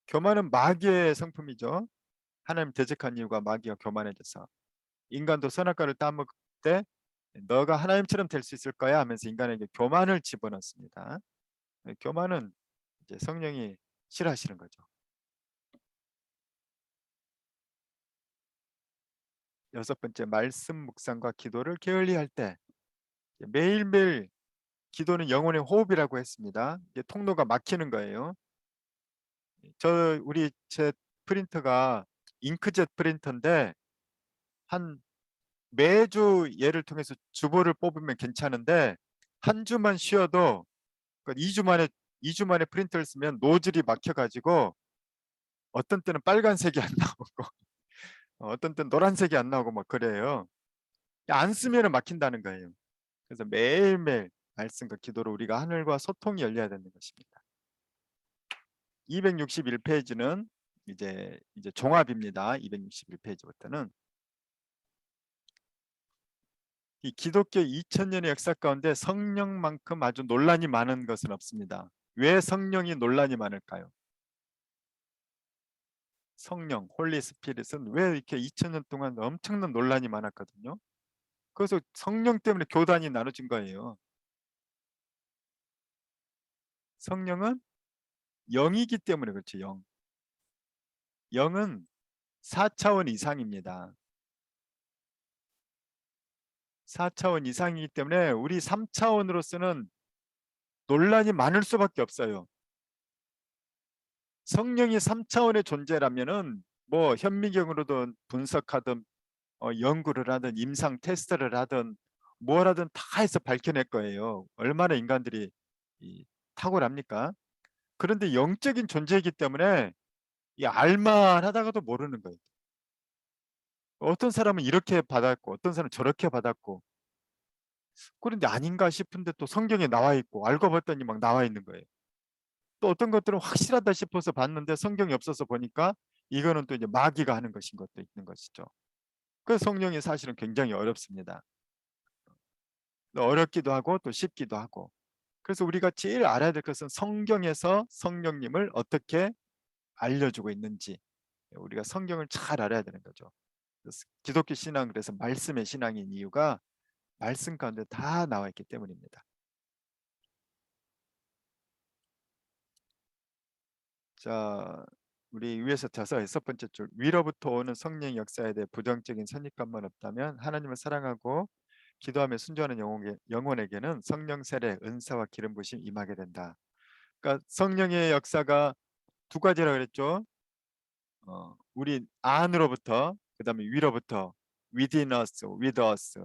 교만은 마귀의 성품이죠. 하나님 대적한 이유가 마귀가 교만해져서 인간도 선악과를 따먹을 때 너가 하나님처럼 될 수 있을 거야 하면서 인간에게 교만을 집어넣습니다. 교만은 이제 성령이 싫어하시는 거죠. 여섯 번째 말씀 묵상과 기도를 게을리할 때 매일매일 기도는 영혼의 호흡이라고 했습니다. 이게 통로가 막히는 거예요. 제 프린터가 잉크젯 프린터인데 한 매주 얘를 통해서 주보를 뽑으면 괜찮은데 한 주만 쉬어도 2주 만에 프린터를 쓰면 노즐이 막혀가지고 어떤 때는 빨간색이 안 나오고 어떤 때는 노란색이 안 나오고 막 그래요. 안 쓰면 막힌다는 거예요. 그래서 매일매일 말씀과 기도로 우리가 하늘과 소통이 열려야 되는 것입니다. 261페이지는 이제 종합입니다. 261페이지부터는 이 기독교 2000년의 역사 가운데 성령만큼 아주 논란이 많은 것은 없습니다. 왜 성령이 논란이 많을까요? 성령, 홀리 스피릿은 왜 이렇게 2000년 동안 엄청난 논란이 많았거든요. 그래서 성령 때문에 교단이 나눠진 거예요. 성령은 영이기 때문에 그렇죠. 영. 영은 4차원 이상입니다. 4차원 이상이기 때문에 우리 3차원으로서는 논란이 많을 수밖에 없어요. 성령이 3차원의 존재라면은 뭐 현미경으로든 분석하든 연구를 하든 임상 테스트를 하든 뭘 하든 다 해서 밝혀낼 거예요. 얼마나 인간들이 탁월합니까? 그런데 영적인 존재이기 때문에 이 알만하다가도 모르는 거예요. 어떤 사람은 이렇게 받았고 어떤 사람은 저렇게 받았고 그런데 아닌가 싶은데 또 성경에 나와 있고 알고 봤더니 막 나와 있는 거예요. 또 어떤 것들은 확실하다 싶어서 봤는데 성경이 없어서 보니까 이거는 또 이제 마귀가 하는 것인 것도 있는 것이죠. 그 성령이 사실은 굉장히 어렵습니다. 어렵기도 하고 또 쉽기도 하고. 그래서 우리가 제일 알아야 될 것은 성경에서 성령님을 어떻게 알려주고 있는지 우리가 성경을 잘 알아야 되는 거죠. 그래서 기독교 신앙 그래서 말씀의 신앙인 이유가 말씀 가운데 다 나와 있기 때문입니다. 자, 우리 위에서 쳐서 6번째 줄 위로부터 오는 성령 역사에 대해 부정적인 선입관만 없다면 하나님을 사랑하고 기도하며 순종하는 영혼에게는 성령 세례, 은사와 기름 부심 임하게 된다. 그러니까 성령의 역사가 두 가지라 그랬죠. 우리 안으로부터 그다음에 위로부터 within us, with us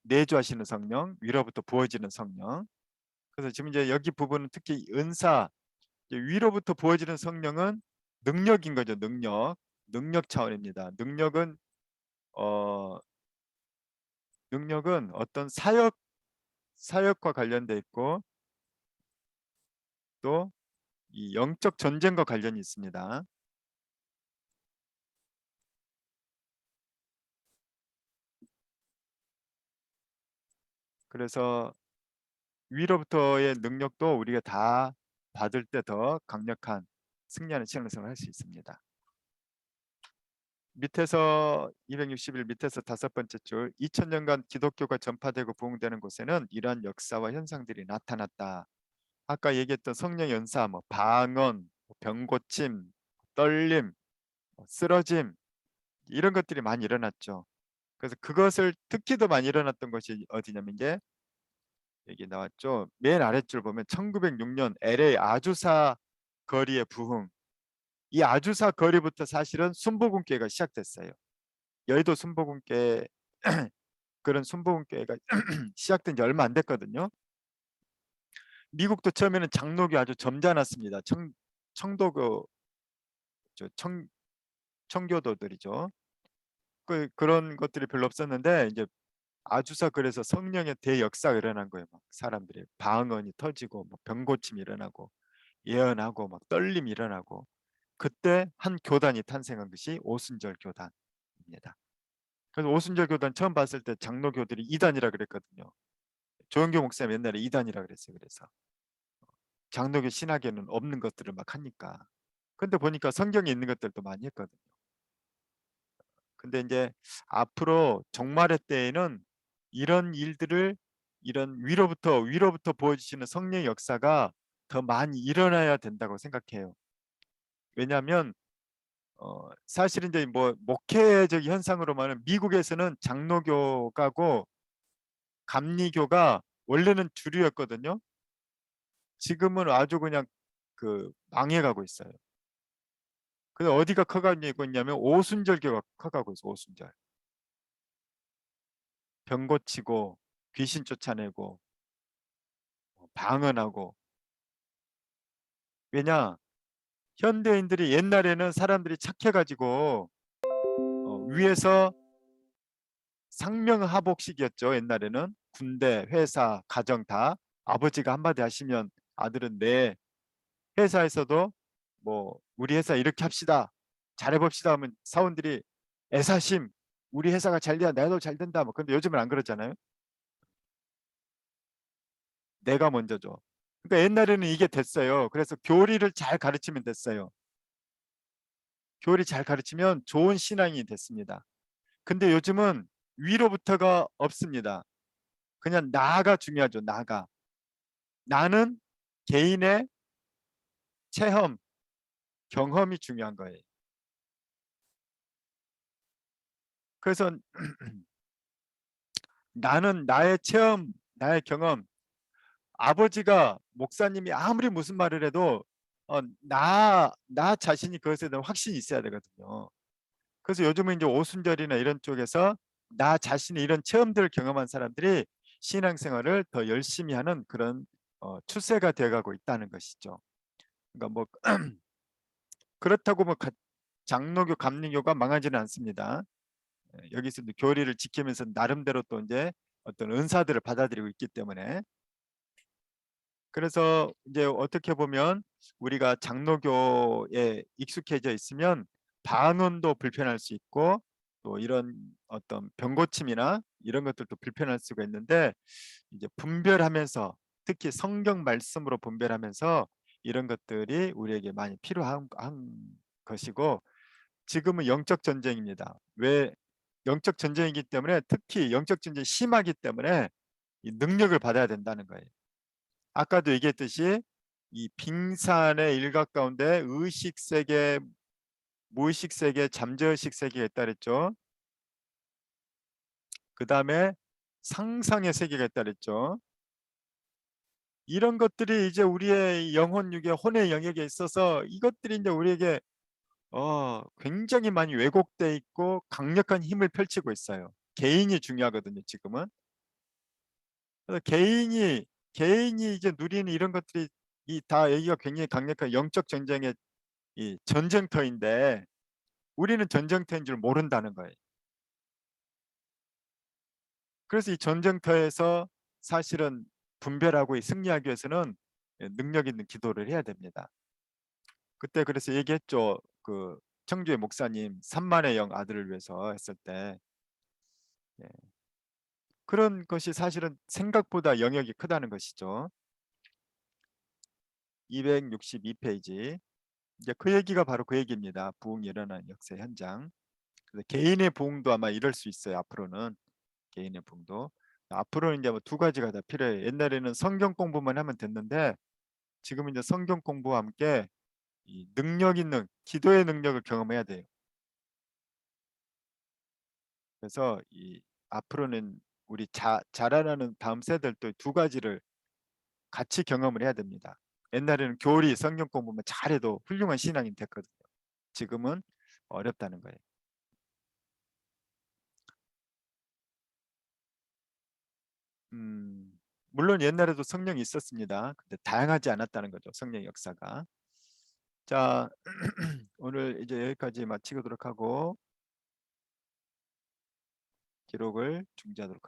내주하시는 성령, 위로부터 부어지는 성령. 그래서 지금 이제 여기 부분은 특히 은사 위로부터 부어지는 성령은 능력인 거죠. 능력 차원입니다. 어, 능력은 어떤 사역과 관련돼 있고 또 이 영적 전쟁과 관련이 있습니다. 그래서 위로부터의 능력도 우리가 다 받을 때 더 강력한 승리하는 신앙생활을 할 수 있습니다. 밑에서 261 밑에서 5번째 줄 2000년간 기독교가 전파되고 부흥되는 곳에는 이러한 역사와 현상들이 나타났다. 아까 얘기했던 성령 연사, 뭐 방언, 병고침, 떨림, 쓰러짐 이런 것들이 많이 일어났죠. 그래서 그것을 특히 더 많이 일어났던 것이 어디냐면 이제 여기 나왔죠. 맨 아랫줄 보면 1906년 LA 아주사 거리의 부흥. 이 아주사 거리부터 사실은 순복음교회가 시작됐어요. 여의도 순복음교회 그런 순복음교회가 시작된 지 얼마 안 됐거든요. 미국도 처음에는 장로교 아주 점잖았습니다. 청도교 청교도들이죠. 그런 것들이 별로 없었는데 이제 아주사 그래서 성령의 대역사가 일어난 거예요. 막 사람들이 방언이 터지고 뭐 병고침이 일어나고 예언하고 막 떨림이 일어나고 그때 한 교단이 탄생한 것이 오순절 교단입니다. 그래서 오순절 교단 처음 봤을 때 장로교들이 이단이라 그랬거든요. 조영교 목사님 옛날에 이단이라 그랬어요. 그래서 장로교 신학에는 없는 것들을 막 하니까. 근데 보니까 성경에 있는 것들도 많이 했거든요. 근데 이제 앞으로 종말의 때에는 이런 일들을 이런 위로부터 보여주시는 성령의 역사가 더 많이 일어나야 된다고 생각해요. 왜냐하면 사실은 이제 뭐 목회적 현상으로만은 미국에서는 장로교가고 감리교가 원래는 주류였거든요. 지금은 아주 그냥 그 망해가고 있어요. 근데 어디가 커가고 있냐면 오순절교가 커가고 있어. 오순절. 병 고치고 귀신 쫓아내고 방언하고. 왜냐? 현대인들이 옛날에는 사람들이 착해가지고 위에서 상명하복식이었죠. 옛날에는 군대, 회사, 가정 다 아버지가 한마디 하시면 아들은 네. 회사에서도 뭐 우리 회사 이렇게 합시다. 잘해봅시다 하면 사원들이 애사심 우리 회사가 잘 돼야 내도 잘 된다. 뭐 근데 요즘은 안 그러잖아요. 내가 먼저죠. 그러니까 옛날에는 이게 됐어요. 그래서 교리를 잘 가르치면 됐어요. 교리 잘 가르치면 좋은 신앙이 됐습니다. 근데 요즘은 위로부터가 없습니다. 그냥 나가 중요하죠. 나는 개인의 체험, 경험이 중요한 거예요. 그래서 나는 나의 체험, 나의 경험, 아버지가 목사님이 아무리 무슨 말을 해도 나 자신이 그것에 대한 확신이 있어야 되거든요. 그래서 요즘은 이제 오순절이나 이런 쪽에서 나 자신의 이런 체험들을 경험한 사람들이 신앙생활을 더 열심히 하는 그런 추세가 되어가고 있다는 것이죠. 그러니까 뭐 그렇다고 뭐 장로교, 감리교가 망하지는 않습니다. 여기서 교리를 지키면서 나름대로 또 이제 어떤 은사들을 받아들이고 있기 때문에. 그래서 이제 어떻게 보면 우리가 장로교에 익숙해져 있으면 반원도 불편할 수 있고 또 이런 어떤 병고침이나 이런 것들도 불편할 수가 있는데, 이제 분별하면서 특히 성경 말씀으로 분별하면서 이런 것들이 우리에게 많이 필요한 것이고, 지금은 영적 전쟁입니다. 왜? 영적 전쟁이기 때문에, 특히 영적 전쟁이 심하기 때문에 이 능력을 받아야 된다는 거예요. 아까도 얘기했듯이 이 빙산의 일각 가운데 의식 세계, 무의식 세계, 잠재의식 세계가 있다 그랬죠. 그 다음에 상상의 세계가 있다 그랬죠. 이런 것들이 이제 우리의 영혼 육의 혼의 영역에 있어서 이것들이 이제 우리에게 굉장히 많이 왜곡돼 있고 강력한 힘을 펼치고 있어요. 개인이 중요하거든요, 지금은. 그래서 개인이 이제 누리는 이런 것들이 이 다 여기가 굉장히 강력한 영적 전쟁의 이 전쟁터인데 우리는 전쟁터인 줄 모른다는 거예요. 그래서 이 전쟁터에서 사실은 분별하고 승리하기 위해서는 능력 있는 기도를 해야 됩니다. 그때 그래서 얘기했죠. 그 청주의 목사님 3만의 영 아들을 위해서 했을 때, 예. 그런 것이 사실은 생각보다 영역이 크다는 것이죠. 262페이지. 이제 그 얘기가 바로 그 얘기입니다. 부흥이 일어나는 역사 현장. 그래서 개인의 부흥도 아마 이럴 수 있어요. 앞으로는 개인의 부흥도. 앞으로는 이제 뭐 두 가지가 다 필요해요. 옛날에는 성경 공부만 하면 됐는데 지금은 이제 성경 공부와 함께 이 능력 있는 기도의 능력을 경험해야 돼요. 그래서 이 앞으로는 우리 자라나는 다음 세대들도 두 가지를 같이 경험을 해야 됩니다. 옛날에는 교리 성경 공부만 잘해도 훌륭한 신앙이 됐거든요. 지금은 어렵다는 거예요. 물론 옛날에도 성령이 있었습니다. 근데 다양하지 않았다는 거죠. 성령 역사가. 자, 오늘 이제 여기까지 마치도록 하고 기록을 중지하도록 하겠습니다.